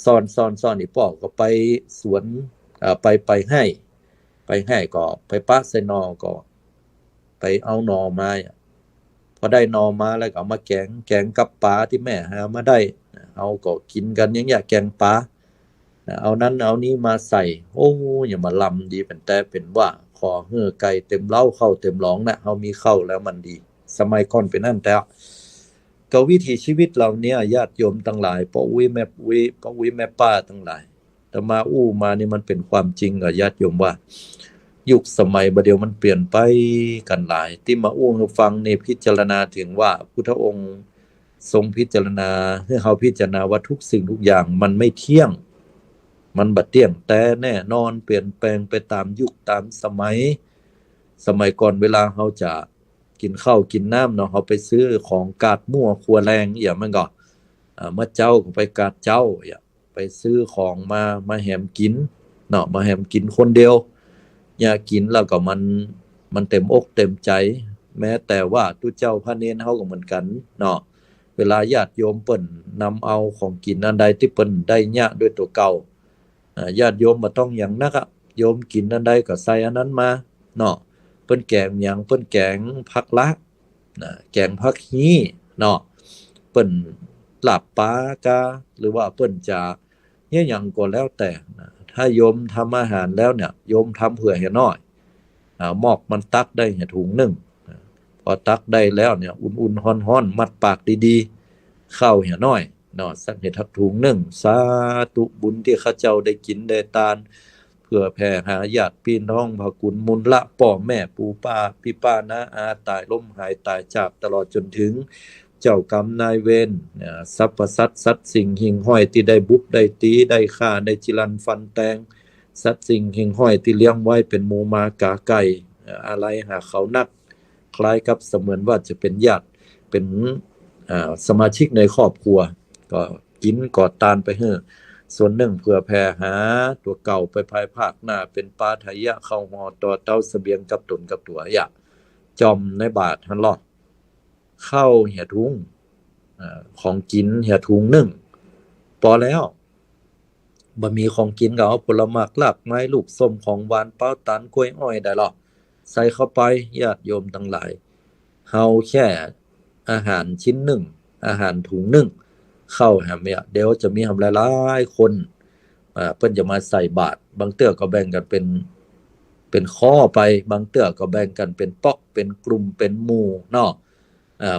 ซ่อนอีปอกก็ไปสวนไปให้ก็ไปปะใส่นอก็ไปเอานอมาพอได้นอมาแล้วก็เอามาแกงกับปลาที่แม่หามาได้เอาก็กินกันอย่างเงี้ยแกงปลาเอานั้นเอานี้มาใส่โอ้อย่ามาลำดีเป็นแต่เป็นว่าขอเฮือไก่เต็มเล้าเข้าเต็มร้องนะเฮามีเข้าแล้วมันดีสมัยก่อนเป็นนั่นแต่ก็วิถีชีวิตเราเนี่ยญาติโยมทั้งหลายพ่ออุ้ยแม่ป้าทั้งหลายแต่มามานี่มันเป็นความจริงกับญาติโยมว่ายุคสมัยบัดเดียวมันเปลี่ยนไปกันหลายที่มาให้ฟังในพิจารณาถึงว่าพุทธองค์ทรงพิจารณาให้เฮาพิจารณาว่าทุกสิ่งทุกอย่างมันไม่เที่ยงมันบัดเที่ยงแต่แน่นอนเปลี่ยนแปลงไปตามยุคตามสมัยก่อนเวลาเฮาจะกินข้าวกินน้ำเนาะเฮาไปซื้อของกาดมั่วครัวแรงอย่างมันก็มาเจ้าก็ไปกาดเจ้าไปซื้อของมาแหมกินเนาะมาแหมกินคนเดียวอย่ากินแล้วก็มันเต็มอกเต็มใจแม้แต่ว่าตุเจ้าพระเนรเฮาก็เหมือนกันเนาะเวลาญาติโยมเปิ้นนำเอาของกินอันใดที่เปิ้นได้ยะด้วยตัวเก่าญาติโยมบ่ต้องหยังนักโยมกินอันใดก็ใส่อันนั้นมาเนาะเปิ้นแกงหยังเปิ้นแกงผักละแกงผักฮีเนาะเปิ้นลาบปลากาหรือว่าเปิ้นจะเนี่ยหยังก็แล้วแต่ถ้าโยมทำอาหารแล้วเนี่ยโยมทำเผื่อให้น้อยหม้อมันตักได้ถุงนึงพอตักได้แล้วเนี่ยอุ่นๆร้อนๆมัดปากดีๆข้าวให้น้อยเนาะสักเฮ็ดทักถุงนึงสาธุบุญที่ข้าเจ้าได้กินได้ทานเพื่อแผ่หาญาติพี่น้องพกุลมุลละพ่อแม่ปู่ป้าพี่ป้าน้าอาตายล้มหายตายจากตลอดจนถึงเจ้ากรรมนายเวรสรรพสัตว์สัตว์สิ่งหิ่งห้อยที่ได้บุบได้ตีได้ฆ่าได้จิรันฟันแตงสัตว์สิ่งหิ่งห้อยที่เลี้ยงไว้เป็นหมูมากาไก่อะไรหาเขานักคล้ายกับเสมือนว่าจะเป็นญาติเป็นสมาชิกในครอบครัวก็กินกอดตานไปเฮ้อส่วนหนึ่งเพื่อแผ่หาตัวเก่าไปภายภาคหน้าเป็นปาทยะเข้าหอต่อเต้าเสบียงกับตนกับตัวจอมในบาทหันหลอดเข้าเหี่ยทุงของกินเหี่ยทุงหนึ่งพอแล้วบ่มีของกินก็เอาผลไม้ลากไม้ลูกส้มของหวานเป้าตันกล้วยอ้อยได้หรอใส่เข้าไปญาติโยมทั้งหลายเฮาแค่อาหารชิ้นหนึ่งอาหารถุงหนึ่งเข้าแหมเนี่ยเดี๋ยวจะมีหลายๆคนเพิ่นจะมาใส่บาตรบางเตื้อก็แบ่งกันเป็นข้อไปบางเตื้อก็แบ่งกันเป็นป๊อกเป็นกลุ่มเป็นหมู่เนาะ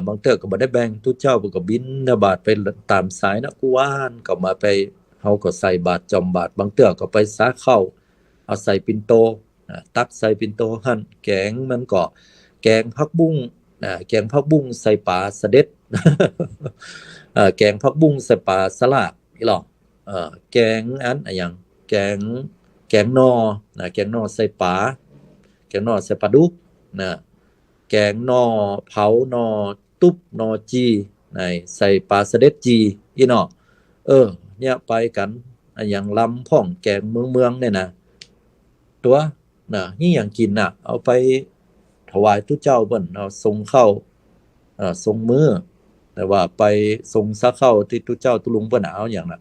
บางเตื้อก็บ่ได้แบ่งทุกเจ้าก็บิณฑบาตไปตามสายนะกุวานก็มาไปเฮาก็ใส่บาตรจอมบาตรบางเตื้อก็ไปสาเข้าเอาใส่ปิ่นโตตักใส่ปิ่นโตหั่นแกงมันก็แกงผักบุ้งแกงผักบุ้งใส่ปลาสะเด็ดแกงผักบุ้งใส่ปลาสลากอีหรอแกงอันอย่างแกงนอแกงนอใส่ปลาแกงนอใส่ปลาดุกนะ แกงหน่อเผาหน่อตุ๊บหน่อจีในใส่ปลาสะเด็ดจีอีเนาะเนี่ยไปกันอันอย่างลำพ่องแกงเมืองเนี่ยนะตัวนี่อย่างกินน่ะเอาไปถวายทุเจ้าเบิ่นเอาทรงเข้าทรงมือแต่ว่าไปทรงซักเข้าที่ทุเจ้าตุลุงเบิ่นเอาอย่างน่ะ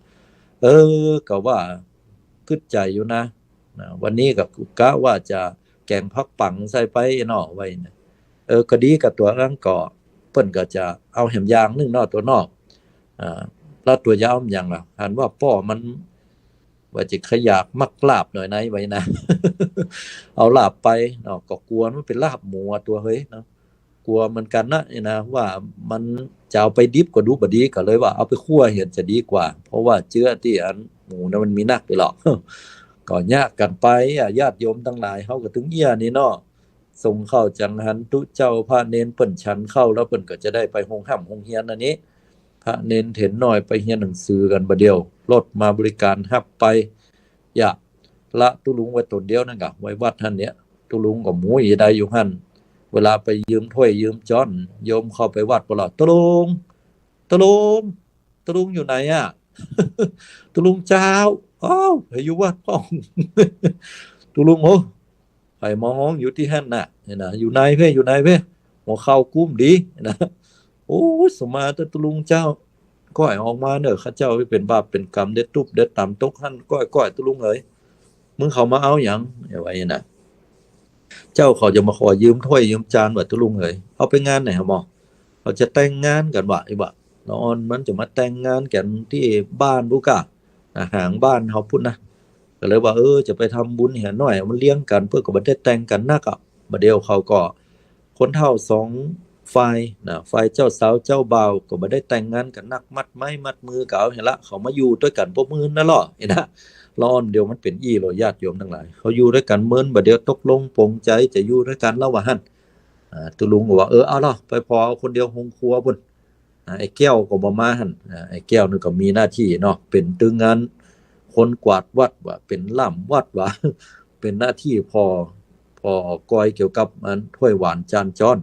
ก็ว่าคึดใจอยู่นะวันนี้กับกะว่าจะแกงพักปังใส่ไปเนาะไว้นะก็ดีกับตัวร่างก่อเปิ้นก็จะเอาแหมยางนึงเนาะตัวนอกแล้วตัวยาวมันอย่างล่ะหันว่าป้อมันว่าจะขยากมักลาบหน่อยไหนไว้นะ เอาลาบไปเนาะก็กลัวมันเป็นลาบหมูตัวเฮ้ยเนาะกลัวเหมือนกันนะนี่นะว่ามันจะเอาไปดิบก็ดูบ่ดีก็เลยว่าเอาไปคั่วเห็นจะดีกว่า เพราะว่าเชื้อที่อันหมูนะมันมีนักไปหรอก ก็ยากกันไปญาติโยมทั้งหลายเฮาก็ถึงเอี้ยนี่เนาะส่งเข้าจังหันตุเจ้าพระเนนเปิ้นฉันเข้าแล้วเปิ้นก็จะได้ไปโรงห้ำโรงเรียนอันนี้พระเนนเห็นหน่อยไปเรียนหนังสือกันบ่เดียวรถมาบริการรับไปอย่าละตุลุงไว้ตนเดียวนั่นก็ไว้วัดท่านเนี้ยตุลุงก็หมูอีใดอยู่หั่นเวลาไปยืมถ้วยยืมจ้อนโยมเข้าไปวัดบ่ล่ะตุลุงตุลุงตุลุงอยู่ไหนอ่ะ ตุลุงเจ้าอ้าวอยู่วัดพ่อง ตุลุงโหไปมองอยู่ที่หั่นน่ะนี่นะอยู่ไหนเพ่อยู่ไหนเพ่หัวเข้ากุ้มดีนะโอ้สมาแต่ตุลุงเจ้าก้อยออกมาเนอะข้าเจ้าเป็นบาปเป็นกรรมเด็ดตุบเด็ดต่ำตกหั่นก้อยตุลุงเอ้ยมึงเขามาเอาหยังอย่าไว้นะเจ้าเขาจะมาขอยืมถ้วยยืมจานว่าตุลุงเอ้ยเอาไปงานไหนหมอเขาจะแต่งงานกันว่าไอ้บ่นอนมันจะมาแต่งงานกันที่บ้านบุกะห่างบ้านเฮาพุ่นนะก็เลยว่าจะไปทำบุญเหียหน่อยมันเลี้ยงกันเพื่อก็บ่ได้แต่งกันนักอ่ะบัดเดียวเขาก็คนเฒ่า2ฝ่ายนะฝ่ายเจ้าสาวเจ้าบ่าวก็บ่ได้แต่งงานกันนักมัดไม้มัดมือก็เอาเห็นละเขามาอยู่ด้วยกันบ่มื้อนั่นล่ะเห็นนะร้อนเดียวมันเป็นอี้โลญาติโยมทั้งหลายเขาอยู่ด้วยกันมื้อบัดเดียวตกลงปลงใจจะอยู่ด้วยกันแล้วว่าหั่นตุลุงก็ว่าเอาล่ะไปพอคนเดียวโรงครัวพุ่นไอ้แก้วก็บ่มาหั่นไอ้แก้วนี่ก็มีหน้าที่เนาะเป็นตึงงานคนกวาดวัดว่าเป็นล่ำวัดว่า เป็นหน้าที่พอกอยเกี่ยวกับอันถ้วยหวานจานจ้อน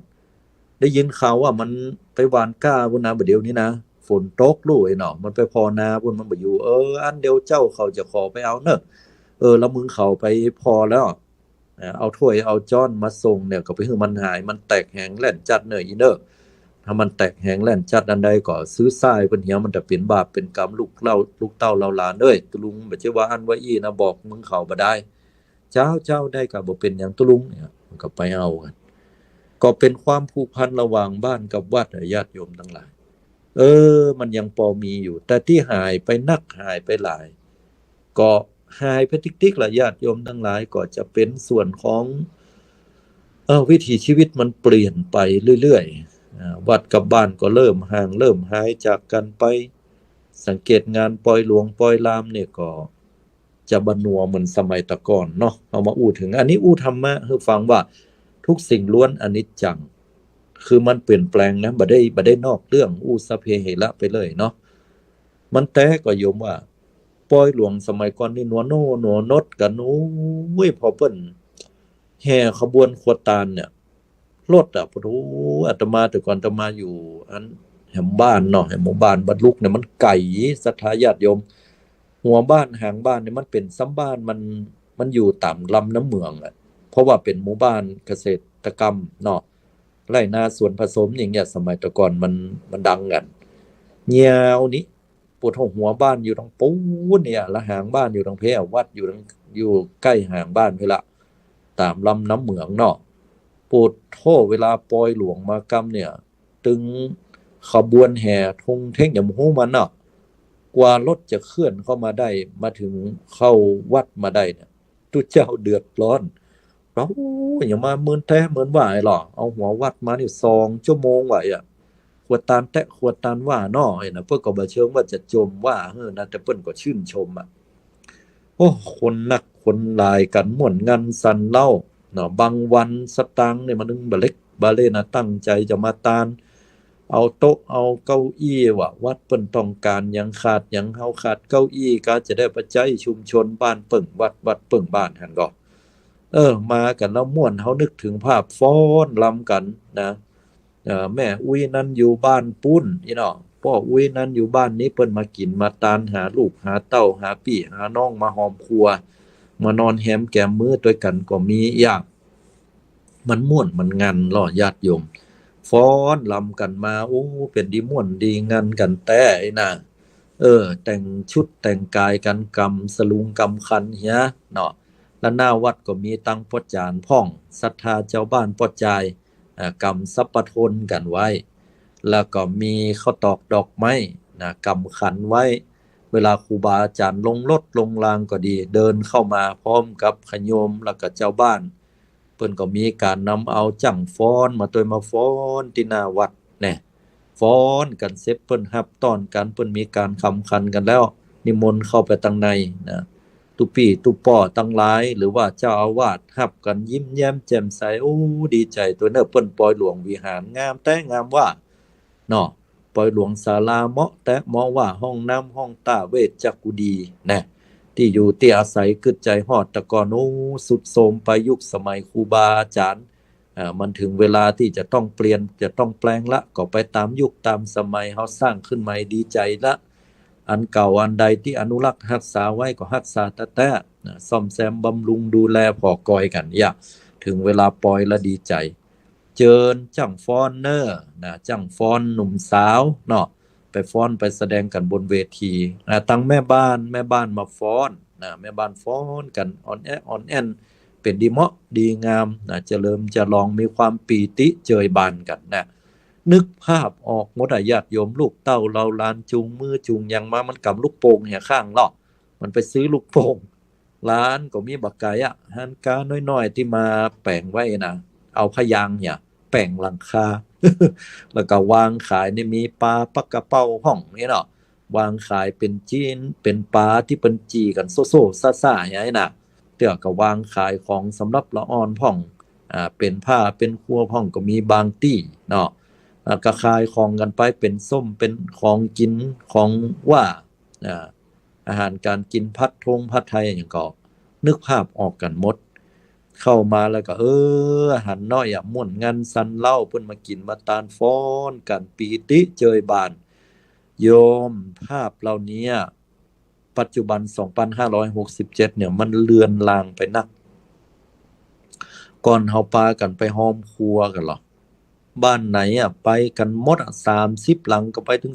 ได้ยินข่าวว่ามันไปหวานก้าพุ่นนะบัดเดี๋ยวนี้นะฝนตกลู่ไอ้เนาะมันไปพอนาพุ่นมันบ่อยู่อันเดียวเจ้าเขาจะขอไปเอาเนอะแล้วมึงเขาไปพอแล้วเอาถ้วยเอาจ้อนมาส่งเนี่ยก็ไปให้มันหายมันแตกแหงแล่นจัดเนอะอีเนอะถ้ามันแตกแหงแล่นจัดอันใดก็ซื้อทรายเพิ่นเหี่ยวมันจะเป็นบาปเป็นกรรมลูกเต้าเราหลานเอ้ยตุลุงบ่ใช่ว่าอันว่าอีนะบอกมึงเขาบ่ได้เจ้าได้ก็บ่เป็นหยังตุลุงเนี่ยมันก็ไปเอากันก็เป็นความผูกพันระหว่างบ้านกับวัดญาติโยมทั้งหลายมันยังพอมีอยู่แต่ที่หายไปนักหายไปหลายก็หายไปติ๊กๆล่ะญาติโยมทั้งหลายก็จะเป็นส่วนของวิถีชีวิตมันเปลี่ยนไปเรื่อยๆวัดกับบ้านก็เริ่มห่างเริ่มหายจากกันไปสังเกตงานปล่อยหลวงปล่อยลามเนี่ยก็จะบนัวเหมือนสมัยตะก่อนเนาะเอามาอู้ถึงอันนี้อู้ธรรมะให้ฟังว่าทุกสิ่งล้วนอนิจจังคือมันเปลี่ยนแปลงนะบ่ได้นอกเรื่องอู้สะเพเหระไปเลยเนาะมันแต่ก็โยมว่าปล่อยหลวงสมัยก่อนนี่หนัวโน่หนัวนดกันโอ้ยพอเปิ้นแห่ขบวนขวดตาลเนี่ยรถอ่ะโอ้อาตมาแต่ก่อนอาตมาอยู่อันแห่งบ้านเนาะแห่งหมู่บ้านบรรลุเนี่ยมันไกลศรัทธาญาติโยมหัวบ้านหางบ้านเนี่ยมันเป็นซ้ำบ้านมันอยู่ต่ำลำน้ำเมืองอ่ะเพราะว่าเป็นหมู่บ้านเกษตรกรรมเนาะไร่นาสวนผสมอย่างเงี้ยสมัยแต่ก่อนมันดังกันเงียวนี้ปวดหัวบ้านอยู่ตรงปูนเนี่ยละหางบ้านอยู่ตรงเพวัดอยู่ใกล้หางบ้านเพละตามลำน้ำเหมืองเนาะปวดโทเวลาปล่อยหลวงมากำเนี่ยตึงขบวนแห่ทงเท่งอย่างหูมันเนาะกว่ารถจะเคลื่อนเข้ามาได้มาถึงเข้าวัดมาได้เนี่ยทุกเจ้าเดือดร้อนเราอย่ามาเหมือนแท้เหมือนว่าไอ้หรอเอาหัววัดมานี่2 ชั่วโมงไว้อ่ะขวดตาลแตะขวดตาลว่าน้อไอ้นะเพิ่นก็บ่เชิงว่าจะจมว่านะแต่เพิ่นก็ชื่นชมอ่ะโอ้คนนักคนหลายกันม่วนงันสันเล่าเนาะบางวันสตางค์เนี่ยมันนึงบ่เล็กบ่เล่นะตั้งใจจะมาตานเอาโต๊ะเอาเก้าอี้ว่าวัดเพิ่นต้องการหยังขาดหยังเฮาขาดเก้าอี้ก็จะได้ปัจจัยชุมชนบ้านเปิ่งวัดเปิ่งบ้านหั่นก็ มากันแล้วม่วนเฮานึกถึงภาพฟ้อนรำกันนะแม่อุ้ยนั้นอยู่บ้านปุ้นอีเนาะพ่ออุ้ยนั้นอยู่บ้านนี้เปิ้นมากินมาตานหาลูกหาเต้าหาพี่หาน้องมาหอมครัวมานอนแฮมแก้มมื้อด้วยกันก็มีอย่างมันม่วนมันงันล่อญาติโยมฟ้อนรำกันมาโอ้เป็นดีม่วนดีงันกันแต่ไอ้น่ะแต่งชุดแต่งกายกันกำสลุงกำคันเฮียเนาะแล้วหน้าวัดก็มีตั้งปอจานพ่องศรัทธาเจ้าบ้านปอจายกำสัพพทนกันไว้แล้วก็มีข้าวตอกดอกไม้นะกำขันไว้เวลาครูบาอาจารย์ลงรถลงรางก็ดีเดินเข้ามาพร้อมกับขโยมแล้วก็เจ้าบ้านเพิ่นก็มีการนำเอาจั่งฟ้อนมาตัวมาฟ้อนที่หน้าวัดเนี่ยฟ้อนกันเสร็จเพิ่นรับต้อนกันเพิ่นมีการคำคันกันแล้วนิมนต์เข้าไปตังในนะตุปี่ตุป่อตั้งหลายหรือว่าเจ้าอาวาสรับกันยิ้มแย้มแจ่มใสโอ้ดีใจตัวเน้อเปิ้นปล่อยหลวงวิหารงามแต่งามว่าเนาะปล่อยหลวงศาลาเหมาะแต่เหมาะว่าห้องน้ำห้องตาเวชจักกุดีนะที่อยู่ที่อาศัยกึดใจฮอดแต่ก่อนโอ้สุดโทรมไปยุคสมัยครูบาอาจารย์มันถึงเวลาที่จะต้องเปลี่ยนจะต้องแปลงละก็ไปตามยุคตามสมัยเฮาสร้างขึ้นใหม่ดีใจละอันเก่าอันใดที่อนุรักษ์รักษาไว้ก็รักษาแต่ซ่อมแซมบำรุงดูแลพอกอยกันอย่าถึงเวลาปล่อยละดีใจเจิญจังฟ้อนเนอร์นะจังฟ้อนหนุ่มสาวเนาะไปฟ้อนไปแสดงกันบนเวทีตั้งแม่บ้านมาฟ้อนนะแม่บ้านฟ้อนกันอ่อนแอนเป็นดีเหมาะดีงามนะเจริญจะลองมีความปีติเจยบานกันนะนึกภาพออกหมดญาติโยมลูกเต้าเราลานจูงมือจูงยังมามันกำลูกโป่งเหี่ยข้างเนาะมันไปซื้อลูกโป่งร้านก็มีบักไก่ฮันกาน้อยๆที่มาแปลงไว้นะเอาพยางเนี่ยแปลงหลังคา แล้วก็วางขายนี่มีปลาปักกระเป้าห้องนี่เนาะวางขายเป็นจีนเป็นปลาที่เป็นจีกันโซ่ซ่าๆอย่างนี้นะเตื้อก็วางขายของสำหรับละอ่อนพ่องเป็นผ้าเป็นครัวพ่องก็มีบางตี้เนาะก็ขายของกันไปเป็นส้มเป็นของกินของว่าอาหารการกินพัดไทยอย่างก็นึกภาพออกกันหมดเข้ามาแล้วก็อาหารน้อยม่วนงันสันเล่าเพิ่นมากินมาตานฟ้อนกันปีติเจยบานโยมภาพเหล่านี้ปัจจุบัน2567เนี่ยมันเลือนลางไปนักก่อนเฮาปากันไปห้อมครัวกันหรอบ้านไหนไปกันหมด30หลังก็ไปถึง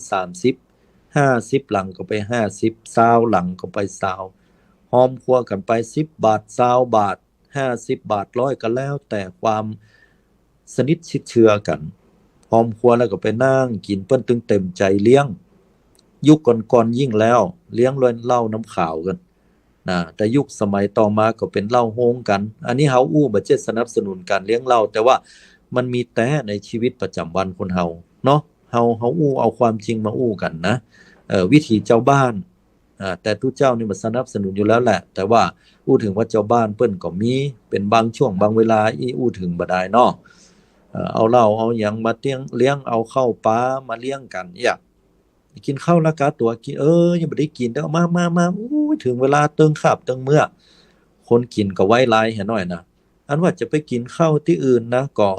30 50หลังก็ไป50 20หลังก็ไป20ห้อมครัวกันไป10บาท20บาท50บาท100ก็แล้วแต่ความสนิทชิดเชื้อกันพร้อมครัวแล้วก็ไปนั่งกินเปิ้นตึงเต็มใจเลี้ยงยุคก่อนๆยิ่งแล้วเลี้ยงเหล้าน้ำขาวกันนะแต่ยุคสมัยต่อมาก็เป็นเหล้าโฮงกันอันนี้เฮาบ่เจ็ดสนับสนุนการเลี้ยงเหล้าแต่ว่ามันมีแต่ในชีวิตประจำวันคนเฮาเนาะเฮาเอาความจริงมากันนะวิถีเจ้าบ้านแต่ทุกเจ้านี่มันสนับสนุนอยู่แล้วแหละแต่ว่าถึงว่าเจ้าบ้านเปิ้นก็มีเป็นบางช่วงบางเวลาถึงบ่ได้เนาะเอาเหล้าเอาหยังมาเลี้ยงเอาข้าวปลามาเลี้ยงกันกินข้าวละกาตัวกินยังบ่ได้กินเด้อมาถึงเวลาเติงคาบเติงมื้อคนกินก็ไว้หลายแห่น้อยนะอันว่าจะไปกินข้าวที่อื่นนะก็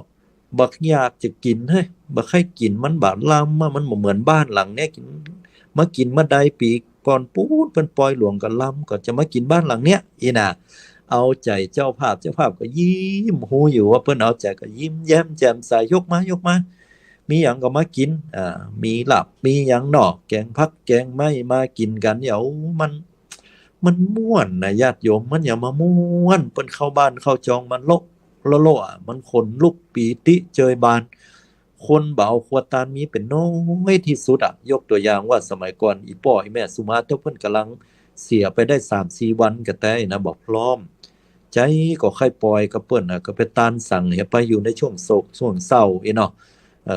บักอยากจะกินเฮ้ยบักให้กินมันบาดล้ำมันบ่เหมือนบ้านหลังเนี้ยกินมากินมาได้ปีก่อนปู๊ดเพิ่นปล่อยหลวงก็ล้ำก็จะมากินบ้านหลังเนี้ยน่ะเอาใจเจ้าภาพก็ยิ้มฮู้อยู่ว่าเพิ่นเอาใจก็ยิ้มแย้มแจ่มใสยกมามีหยังก็มากินมีลาบมีหยังเนาะแกงผักแกงไม้มากินกันเดี๋ยวมันม่วนนะญาติโยมมันอย่ามาม่วนเปิ้นเข้าบ้านเข้าจองมันโลมันขนลุกปีติเจยบานคนบ่เอาขวดตาลมีเป็นน้อยที่สุดยกตัวอย่างว่าสมัยก่อนอีพ่ออีแม่สุมาเท่าเพิ่นกำลังเสียไปได้ 3-4 วันก็แต่นะบอกพร้อมใจก็ค่อยปล่อยกับเปิ้นก็ไปตานสั่งไปอยู่ในช่วงโศกช่วงเศร้าเนาะ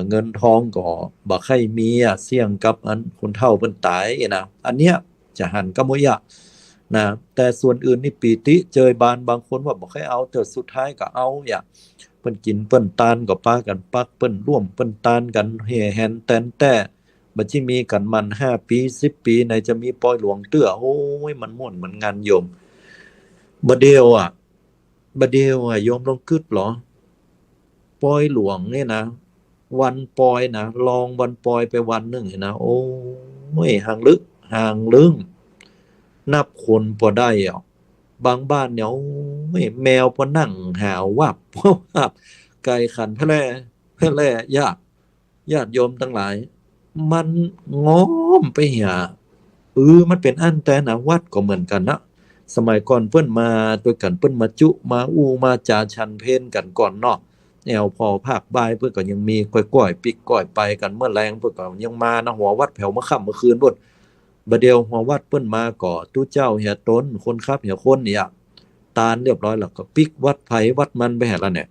เงินทองก็บ่ค่อยมีเสี่ยงกับอันคนเฒ่าเพิ่นตายนะอันเนี้ยจะหันก็บ่ยะนะแต่ส่วนอื่นนี่ปีติเจยบานบางคนว่าบ่ค่อยเอาแต่สุดท้ายก็เอาเปิ้นกินเปิ้นตานก็ปากันปักเปิ้นร่วมเปิ้นตานกันแห่แหนแตนแต่บัดสิมีกันมัน5ปี10ปีไหนจะมีปล่อยหลวงเตื้อโอ้ยมันม่วนเหมือนงานโยมบ่เดียว บัดเดียวโยมลองคิดเหรอปอยหลวงเนี่ยนะวันปอยนะลองวันปอยไปวันหนึ่งนะโอ้ยห่างลึงนับคนพอได้อ่ะบางบ้านเนี่ยโอ้ยแมวพอนั่งหาววับวับไก่ขันแพร่ญาติโยมทั้งหลายมันง้อมไปหามันเป็นอันแต่นะวัดก็เหมือนกันนะสมัยก่อนเพิ่นมาตัวกันเพิ่นมาจุมามาจาชันเพนกันก่อนเนาะแนวพอภาคบ่ายเพิ่นก็ยังมีก้อยๆปิกก้อยไปกันเมื่อแรงเพิ่นก็ยังมานะหัววัดแผ่วมาค่ำเมื่อคืนพุ่นบัดเดียวหัววัดเพิ่นมาก็ตู้เจ้าเหียตนคนครับเหียคนเนี่ยตาลเรียบร้อยแล้วก็ปิกวัดไผวัดมันไปแห่ละเนี่ย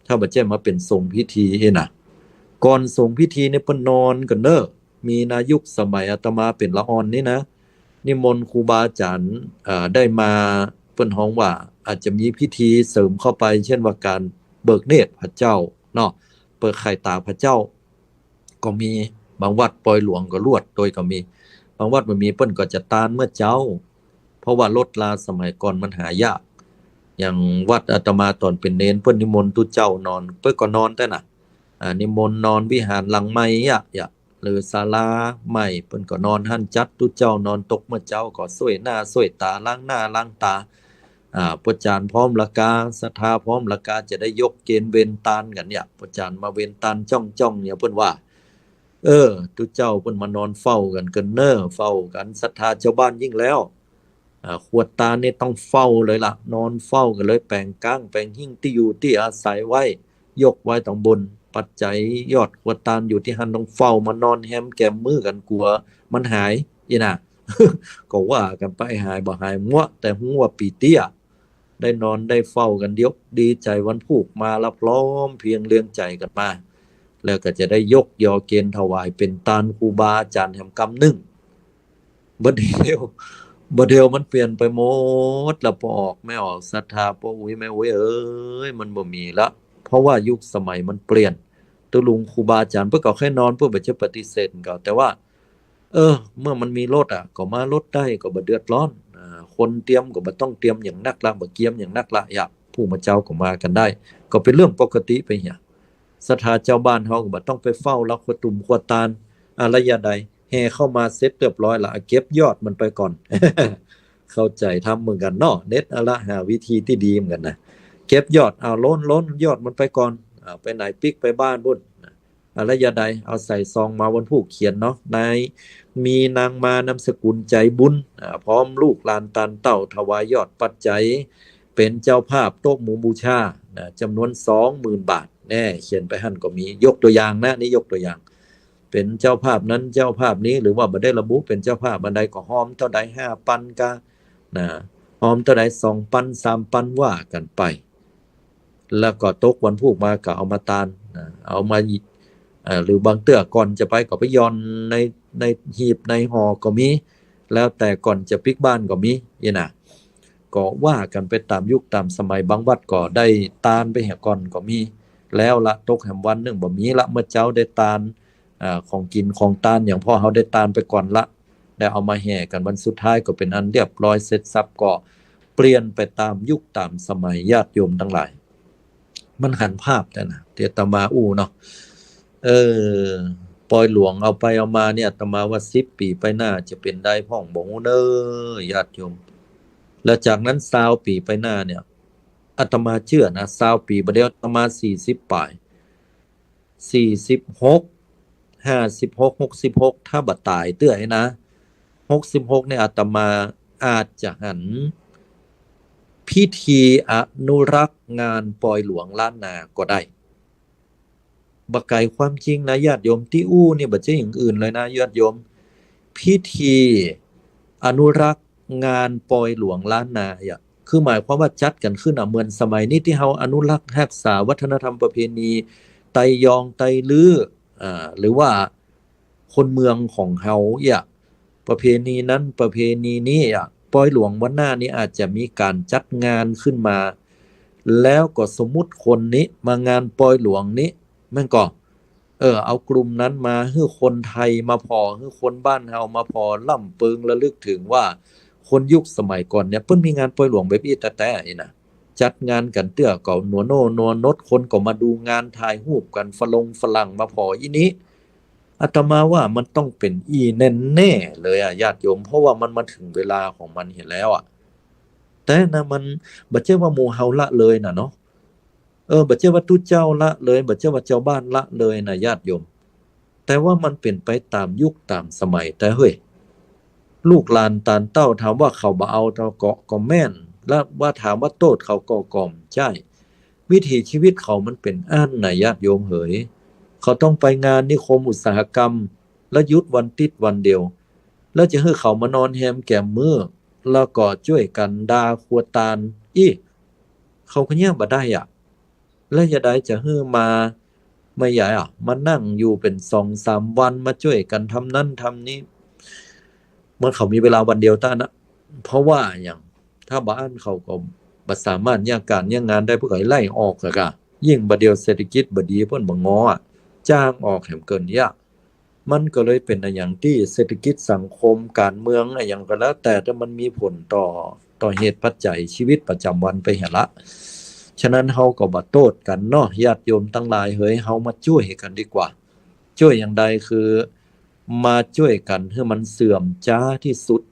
ถ้าบ่แจ้มาเป็นทรงพิธีน่ะก่อนทรงพิธีเนี่ยเพิ่นนอนกันเด้อมีนายุคสมัยอาตมาเป็นละออนนี่นะนิมนต์ครูบาอาจารย์ได้มาเพิ่นฮ้องว่าอาจจะมีพิธีเสริมเข้าไปเช่นว่าการเบิกเนตรพระเจ้าเนาะเปิดไข่ตาพระเจ้าก็มีบางวัดปล่อยหลวงก็ลวดโดยก็มีบางวัดบ่มีเพิ่นก็จะตานเมื่อเจ้าเพราะว่ารถลาสมัยก่อนมันหายากอย่างวัดอาตมาตอนเป็นเนนเพิ่นนิมนต์ทุเจ้านอนเพิ่นก็นอนแต่น่ะนิมนต์นอนวิหารหลังใหม่หรือศาลาใหม่เพิ่นก็นอนหั่นจัดทุเจ้านอนตกเมื่อเจ้าก็สวยหน้าสวยตาล้างหน้าล้างตาประจานพร้อมละกาศรัทธาพร้อมละกาจะได้ยกเกณฑ์เวรตานกันเนี่ยประจานมาเวรตานจ้องเนี่ยเพิ่นว่าทุเจ้าเพิ่นมานอนเฝ้ากันเฝ้ากันศรัทธาชาวบ้านยิ่งแล้วขวดตานี่ต้องเฝ้าเลยล่ะนอนเฝ้ากันเลยแปลงก้างแปลงหิ้งที่อยู่ที่อาศัยไว้ยกไว้ตรงบนปัจจัยยอดขวดตาอยู่ที่หันต้องเฝ้ามานอนแฮมแก้มมือกันกลัวมันหายอีน่ะ ก็ว่ากันไปหายบ่หายมั่วแต่ฮู้ว่าปีเตี้ยได้นอนได้เฝ้ากันเดี๋ยวดีใจวันผูกมาละพร้อมเพียงเรื่องใจกันมาแล้วก็จะได้ยกยอเกณฑ์ถวายเป็นตานครูบาอาจารย์แห่งกำนึงบ่เดียวมันเปลี่ยนไปหมดแล้วพอออกไม่ออกศรัทธาพ่ออุ้ยแม่อุ้ยมันบ่มีละเพราะว่ายุคสมัยมันเปลี่ยนตัวลุงครูบาอาจารย์เพิ่นก็แค่นอนเพิ่นบ่จะปฏิเสธก็แต่ว่าเมื่อมันมีรถก็มารถได้ก็บ่เดือดร้อนคนเตรียมก็บ่ต้องเตรียมอย่างนักละบ่เกียมอย่างนักละอยากผู้มาเจ้าก็มากันได้ก็เป็นเรื่องปกติไปเหียศรัทธาเจ้าบ้านเฮาก็บ่ต้องไปเฝ้ารักขวตุ่มขวตาลระยะใดแห่เข้ามาเสร็จเรียบร้อยละเก็บยอดมันไปก่อน เข้าใจทำเหมือนกันเนาะเน็ตอะละหาวิธีที่ดีเหมือนกันนะเก็บยอดเอาล้นยอดมันไปก่อนไปไหนปิกไปบ้านพุ่นระยะใดเอาใส่ซองมาวันผู้เขียนเนาะนายมีนางมานามสกุลใจบุญพร้อมลูกหลานตานเต้าถวายยอดปัจจัยเป็นเจ้าภาพโต๊ะหมู่บูชาจำนวน 20,000 บาทแน่เขียนไปหั่นก็มียกตัวอย่างนะนี่ยกตัวอย่างเป็นเจ้าภาพนั้นเจ้าภาพนี้หรือว่าบ่ได้ระบุเป็นเจ้าภาพบันไดก็หอมเท่าใด5 ปันกะหอมเท่าใด2 ปัน3 ปันว่ากันไปแล้วก็ตกวันพูกมาก็เอามาตานเอามาหรือบางเตื้อก่อนจะไปก็ไปย้อนในหีบในห่อก็มีแล้วแต่ก่อนจะปิกบ้านก็มีน่ะก็ว่ากันไปตามยุคตามสมัยบางวัดก็ได้ตานไปแห่ก่อนก็มีแล้วละตกแห่งวันนึงบ่มีละเมื่อเจ้าได้ตานของกินของตานอย่างพ่อเฮาได้ตานไปก่อนละได้เอามาแห่กันวันสุดท้ายก็เป็นอันเรียบร้อยเสร็จสับก็เปลี่ยนไปตามยุคตามสมัยญาติโยมทั้งหลายมันหันภาพแต่นะเดี๋ยวอาตมาเนาะปอยหลวงเอาไปเอามาเนี่ยอาตมาว่า10 ปีไปหน้าจะเป็นได้พ่องบ่ฮู้เด้อญาติโยมแล้วจากนั้น20 ปีไปหน้าเนี่ยอาตมาเชื่อนะ20 ปีบัดเดี๋ยวอาตมา40 ปลาย46 56 66ถ้าบ่ตายเตื้อให้นะ66เนี่ยอาตมาอาจจะหันพิธีอนุรักษ์งานปอยหลวงล้านนาก็ได้บ่ไกลความจริงนะญาติโยมที่นี่บ่ใช่อย่างอื่นเลยนะญาติโยมพิธีอนุรักษ์งานปอยหลวงล้านนาคือหมายความว่าจัดกันขึ้นเหมือนสมัยนี้ที่เฮาอนุรักษ์รักษาวัฒนธรรมประเพณีไตยองไตลื้อหรือว่าคนเมืองของเฮาประเพณีนั้นประเพณีนี้ปอยหลวงวันหน้านี้อาจจะมีการจัดงานขึ้นมาแล้วก็สมมุติคนนี้มางานปอยหลวงนี้มันก็เอากลุ่มนั้นมาให้คนไทยมาพอให้คนบ้านเฮามาพอล่ำเปิงระลึกถึงว่าคนยุคสมัยก่อนเนี่ยเพิ่นมีงานปอยหลวงแบบนี้แต่นี่นะ จัดงานกันเตื้อก็หนัวโน่นัวนดคนก็มาดูงานถ่ายรูปกันฝรั่งมาพออีนี้อาตมาว่ามันต้องเป็นอีแน่แน่เลยญาติโยมเพราะว่ามันมาถึงเวลาของมันเห็นแล้วแต่นะมันบ่ใช่ว่าหมู่เฮาละเลยนะเนาะบ่ใช่ว่าทุเจ้าละเลยบ่ใช่ว่าเจ้าบ้านละเลยนะญาติโยมแต่ว่ามันเป็นไปตามยุคตามสมัยแต่เฮ้ยลูกหลานตานเต้าถามว่าเขาบ่เอาเตาก็แม่นแล้วว่าถามว่าโทษเขาก็กล่อมใช่วิถีชีวิตเขามันเป็นอันนะญาติโยมเอ๋ยเขาต้องไปงานนิคมอุตสาหกรรมแล้วหยุดวันติดวันเดียวแล้วจะให้เขามานอนแฮมแก้มมื้อแล้วก็ช่วยกันด่าครัวตาลเขาก็เนี่ยบ่ได้แล้วจะได้จะให้มาไม่ใหญ่มานั่งอยู่เป็น 2-3 วันมาช่วยกันทำนั่นทำนี้เมื่อเขามีเวลาวันเดียวต้านะเพราะว่าอย่างถ้าบ้านเขาก็บ่สามารถย่างการย่างงานได้เพื่อให้ไล่ออกก็ยิ่งบ่เดียวเศรษฐกิจบ่ดีเพิ่นบ่งอจ้างออกแหมเกินมันก็เลยเป็นอย่างที่เศรษฐกิจสังคมการเมืองอย่างก็แล้วแต่มันมีผลต่อเหตุปัจจัยชีวิตประจำวันไปหั่นละฉะนั้นเฮาก็บ่โทษกันเนาะญาติโยมทั้งหลายเฮ้ยเฮามาช่วยกันดีกว่าช่วยอย่างใดคือมาช่วยกันให้มันเสื่อมช้าที่สุด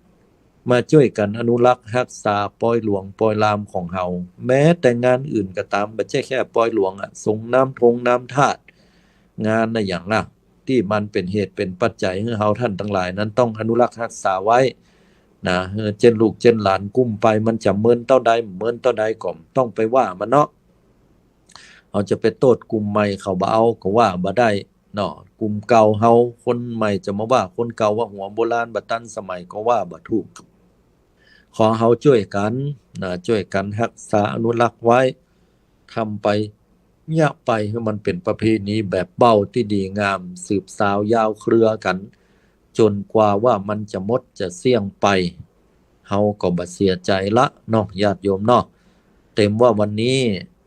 มาช่วยกันอนุรักษ์รักษาปอยหลวงปอยลามของเฮาแม้แต่งานอื่นก็ตามบ่ใช่แค่ปอยหลวงสงน้ำทงน้ำธาตุงานอย่างที่มันเป็นเหตุเป็นปัจจัยให้เฮาท่านทั้งหลายนั้นต้องอนุรักษ์รักษาไว้นะเจนลูกเจนหลานกุ้มไปมันจะเมินเท่าใดก็ต้องไปว่ามันเนาะเอาจะไปโทษกลุ่มใหม่เขาบ่เอาก็ว่าบ่ได้เนาะกลุ่มเก่าเฮาคนใหม่จะมาว่าคนเก่าว่าหัวโบราณบ่ทันสมัยก็ว่าบ่ถูกขอเฮาช่วยกันนะช่วยกันรักษาอนุรักษ์ไว้ทำไปไปให้มันเป็นประเพณีแบบเบ้าที่ดีงามสืบสาวยาวเครือกันจนกว่าว่ามันจะหมดจะเสี่ยงไปเฮาก็บ่เสียใจละเนาะญาติโยมเนาะเต็มว่าวันนี้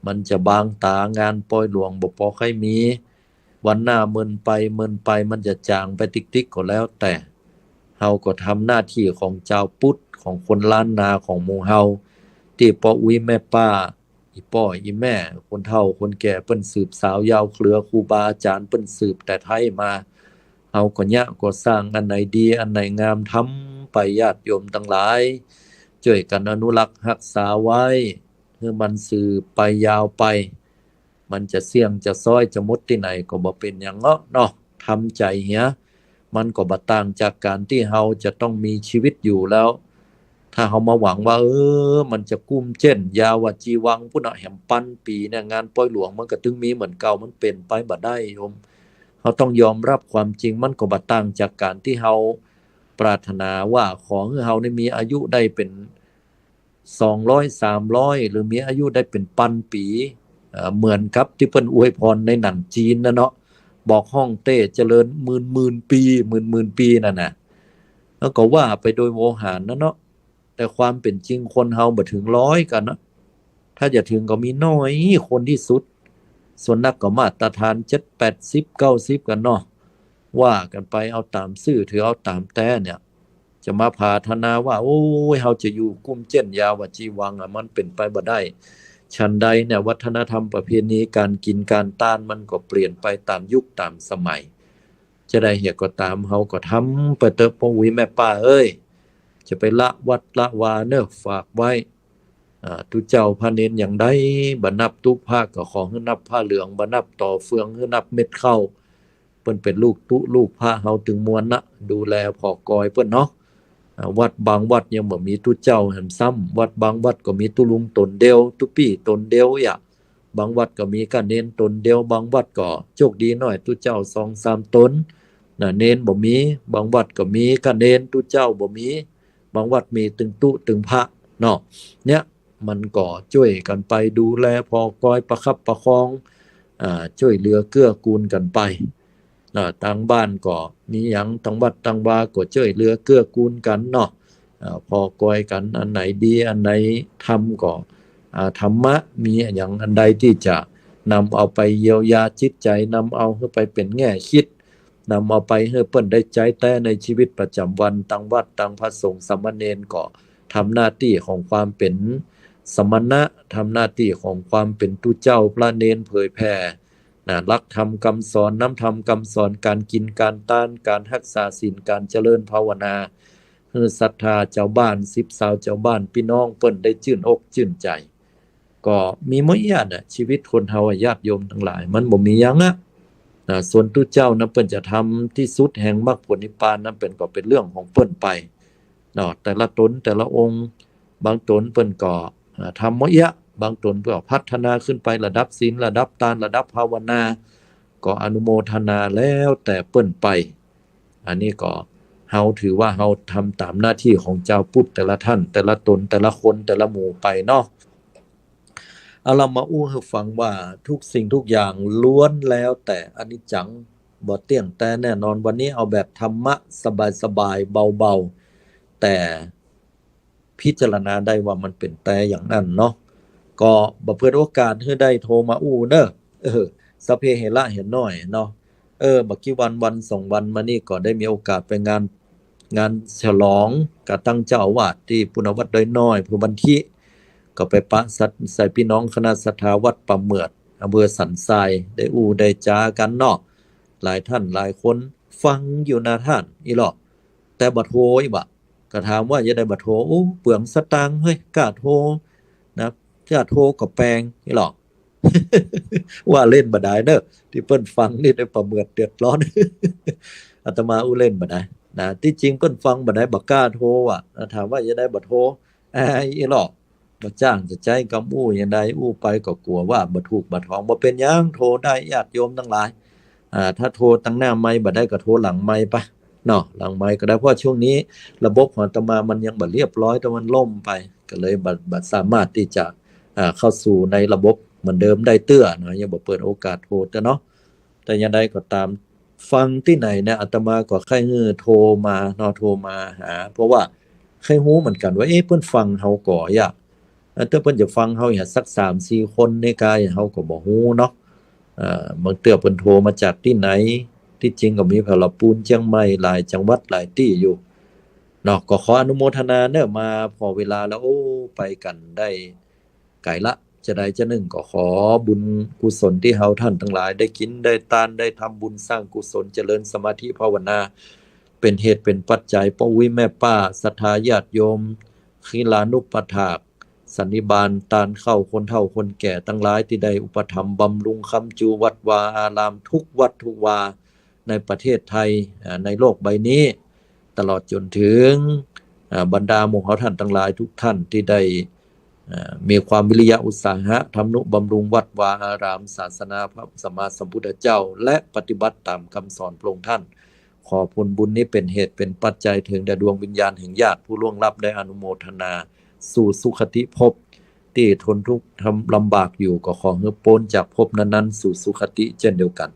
มันจะบางตางานปอยหลวงบ่พอใครมีวันหน้าเมินไปมันจะจางไปติ๊กๆก็แล้วแต่เฮาก็ทำหน้าที่ของเจ้าพุทธของคนล้านนาของหมู่เฮาที่พ่ออุ้ยแม่ป้าอีพ่ออีแม่คนเฒ่าคนแก่เปิ้นสืบสาวยาวเครือครูบาอาจารย์เปิ้นสืบแต่ไทยมาเฮาก็ก็สร้างอันไหนดีอันไหนงามทำไปญาติโยมทั้งหลายช่วยกันอนุรักษ์รักษาไว้ให้มันสืบไปยาวไปมันจะเสี่ยงจะซ้อยจะหมดที่ไหนก็บ่เป็นหยังเนาะทำใจเหียมันก็บ่ต่างจากการที่เฮาจะต้องมีชีวิตอยู่แล้วถ้าเฮามาหวังว่ามันจะกุ้มเจ้นยาวว่าจีวังพุ่นแหมปันปีเนี่ยงานปอยหลวงมันก็ถึงมีเหมือนเก่ามันเป็นไปบ่ได้โยมเฮาต้องยอมรับความจริงมันก็บ่ต่างจากการที่เฮาปรารถนาว่าขอให้เฮาได้มีอายุได้เป็น200 300หรือมีอายุได้เป็นพันปีเหมือนกับที่เพิ่นอวยพรในหนังจีนนะเนาะบอกฮ่องเต้เจริญหมื่นปีหมื่นปีนั่นน่ะแล้วก็ว่าไปโดยโวหารนะเนาะแต่ความเป็นจริงคนเฮาบ่ถึง100กันนะถ้าจะถึงก็มีน้อยคนที่สุดส่วนนักก็มาตรฐาน7 80 90กันเนาะว่ากันไปเอาตามซื่อถือเอาตามแต่เนี่ยจะมาพาธนาว่าโอ้ยเฮาจะอยู่กุ้มเจ้นยาวว่าจีวังมันเป็นไปบ่ได้ฉันใดเนี่ยวัฒนธรรมประเพณีการกินการต้านมันก็เปลี่ยนไปตามยุคตามสมัยจะได้เหียก็ตามเฮาก็ทำไปเตอพ่อวิแม่ป้าเอ้ยจะไปละวัดละวาเน้อฝากไว้ทุเจ้าพระเนนอย่างใดบ่นับทุกภาคก็ขอให้นับผ้าเหลืองบ่นับต่อเฟืองให้นับเม็ดข้าวเปิ้นเป็นลูกตุลูกพระเฮาถึงมวลนะดูแลพอกอยเปิ้นเนาะวัดบางวัดยังบ่มีตุเจ้าแห่มซ้ำวัดบางวัดก็มีตุลุงตนเดียวตุปี้ตนเดียวบางวัดก็มีกะเนนตนเดียวบางวัดก็โชคดีหน่อยตุเจ้า 2-3 ตนเนนบ่มีบางวัดก็มีกะเนนตุเจ้าบ่มีบางวัดมีตึงตุตึงพระเนาะเนี่ยมันก็ช่วยกันไปดูแลพอกอยประคับประคองช่วยเหลือเกื้อกูลกันไปทางบ้านก็มีหยังทางวัดทางวาก็ช่วยเหลือเกื้อกูลกันเนาะพอกอยกันอันไหนดีอันไหนทำก็ธรรมะมีอย่างอันใดที่จะนำเอาไปเยียวยาจิตใจนำเอาไปเป็นแง่คิดนำเอาไปให้เปิ้นได้ใจแต่ในชีวิตประจำวันทางวัดทางพระสงฆ์สามเณรก็ทำหน้าที่ของความเป็น สมณะทำหน้าที่ของความเป็นตุเจ้าพระเนนเผยแผ่หลักธรรมคำสอนน้ำธรรมคำสอนการกินการต้านการรักษาศีลการเจริญภาวนาให้ศรัทธาเจ้าบ้าน10 สาวเจ้าบ้านพี่น้องเปิ้นได้ชื่นอกชื่นใจ ก็มีมอยางชีวิตคนเฮาญาติโยมทั้งหลายมันบ่มีหยังส่วนตุเจ้านั้นเปิ้นจะทำที่สุดแห่งมรรคผลนิพพานนั้นเป็นเรื่องของเปิ้นไปเนาะแต่ละตนแต่ละองค์บางตนเปิ้นก็ทำมอยะบางตนเพื่อพัฒนาขึ้นไประดับศีลระดับทานระดับภาวนาก็อนุโมทนาแล้วแต่เปิ้นไปอันนี้ก็เฮาถือว่าเฮาทำตามหน้าที่ของเจ้าพุทธแต่ละท่านแต่ละตนแต่ละคนแต่ละหมู่ไปเนาะเอาเรามาอู้ให้ฟังว่าทุกสิ่งทุกอย่างล้วนแล้วแต่อนิจจังบ่เที่ยงแต่แน่นอนวันนี้เอาแบบธรรมะสบายๆเบาๆแต่พิจารณาได้ว่ามันเป็นแต่อย่างนั้นเนาะก็บ่เปิดโอกาสให้ได้โทรมาอู้เด้อสัพเพเหระเห็นน้อยเนาะบักกี่วัน2 วันมานี่ก็ได้มีโอกาสไปงานฉลองกับตั้งเจ้าอาวาสที่ปุณวัดดอยน้อยผู้บันทิก็ไปปะสัตใส่พี่น้องคณะศรัทธาวัดป่าเหมือดอำเภอสันทรายได้อู้ได้จากันเนาะหลายท่านหลายคนฟังอยู่นะท่านอีหรอกแต่บ่โทรอีบะก็ถามว่าจะได้บ่โทรโอ้เปลืองสตางค์เฮ้ยกล้าโทรนะจะโทรก็แปลงอีหรอก ว่าเล่นบ่ได้เด้อที่เปิ้นฟังนี่ได้ประเมิดเดือดร้อน อาตมาอู้เล่นบ่ได้นะที่จริงเปิ้นฟังบ่ได้บ่กล้าโทรอ่ะถามว่าจะได้บ่โทรอีหรอกบ่จ้างจะใจกำอู้อย่างใดอู้ไปก็กลัวว่าบ่ถูกบ่ท้องบ่เป็นหยังโทรได้ญาติโยมทั้งหลายถ้าโทรตั้งหน้าไมค์บ่ได้ก็โทรหลังไมค์ไปเนาะหลังไมค์ก็ได้เพราะช่วงนี้ระบบของอาตมามันยังบ่เรียบร้อยแต่มันล่มไปก็เลยบ่สามารถที่จะเข้าสู่ในระบบเหมือนเดิมได้เตื้อเนาะยังบ่เปิดโอกาสโทรแต่เนาะแต่อย่างใดก็ตามฟังที่ไหนเนี่ยอาตมาก็ใครโทรมาเนาะโทรมาหาเพราะว่าใครฮู้เหมือนกันว่าเพิ่นฟังเฮาก่อยากถ้าเพิ่นจะฟังเฮาอย่าสัก 3-4 คนในกายเฮาก็บ่ฮู้เนาะบางเทื่อเพิ่นโทรมาจากที่ไหนที่จริงก็มีพะละปูนเชียงใหม่หลายจังหวัดหลายที่อยู่เนาะก็ขออนุโมทนาเด้อมาพอเวลาแล้วไปกันได้ไกลละจะใดจะหนึ่งก็ขอบุญกุศลที่เฮาท่านทั้งหลายได้กินได้ทานได้ทำบุญสร้างกุศลเจริญสมาธิภาวนาเป็นเหตุเป็นปัจจัยป้อวิแม่ป้าศรัทธาญาติโยมขีลานุปถากสันนิบาตตานเข้าคนเฒ่าคนแก่ทั้งหลายที่ได้อุปถัมภ์บำรุงค้ำจูวัดวาอารามทุกวัดทุกวาในประเทศไทยในโลกใบนี้ตลอดจนถึงบรรดาหมู่เฮาท่านทั้งหลายทุกท่านที่ได้มีความวิริยะอุตสาหะทำนุบำรุงวัดวาอารามศาสนาพระสัมมาสัมพุทธเจ้าและปฏิบัติตามคำสอนพระองค์ท่านขอผลบุญนี้เป็นเหตุเป็นปัจจัยถึงแด่ดวงวิญญาณแห่งญาติผู้ล่วงลับได้อนุโมทนาสู่สุคติภพที่ทนทุกข์ทำลำบากอยู่ก็ขอให้พ้นจากภพนั้นๆสู่สุคติเช่นเดียวกัน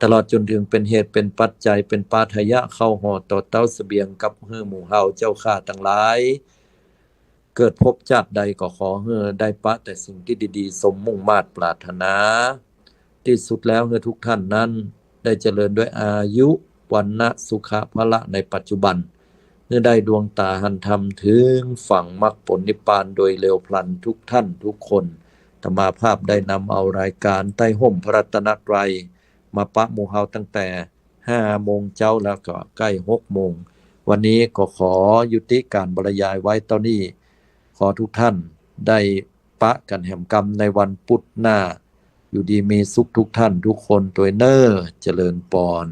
ตลอดจนถึงเป็นเหตุเป็นปัจจัยเป็นปาทยะเข้าห่อต่อเต้าเสบียงกับหมู่เฮาเจ้าข้าทั้งหลายเกิดพบชาติใดก็ขอให้ได้ปะแต่สิ่งที่ดีๆสมมุ่งมาตรปรารถนาที่สุดแล้วให้ทุกท่านนั้นได้เจริญด้วยอายุวันนะสุขะพละในปัจจุบันเมื่อได้ดวงตาหันธรรมถึงฝั่งมรรคผลนิพพานโดยเร็วพลันทุกท่านทุกคนธรรมาภาพได้นำเอารายการใต้ห่มพระรัตนตรัยมาปะหมู่เฮาตั้งแต่5 โมงเช้าแล้วก็ใกล้6 โมงวันนี้ก็ขอยุติการบรรยายไว้ตอนนี้ขอทุกท่านได้ปะกันแห่มกรรมในวันพุธหน้าอยู่ดีมีสุขทุกท่านทุกคนตัวเจริญปอน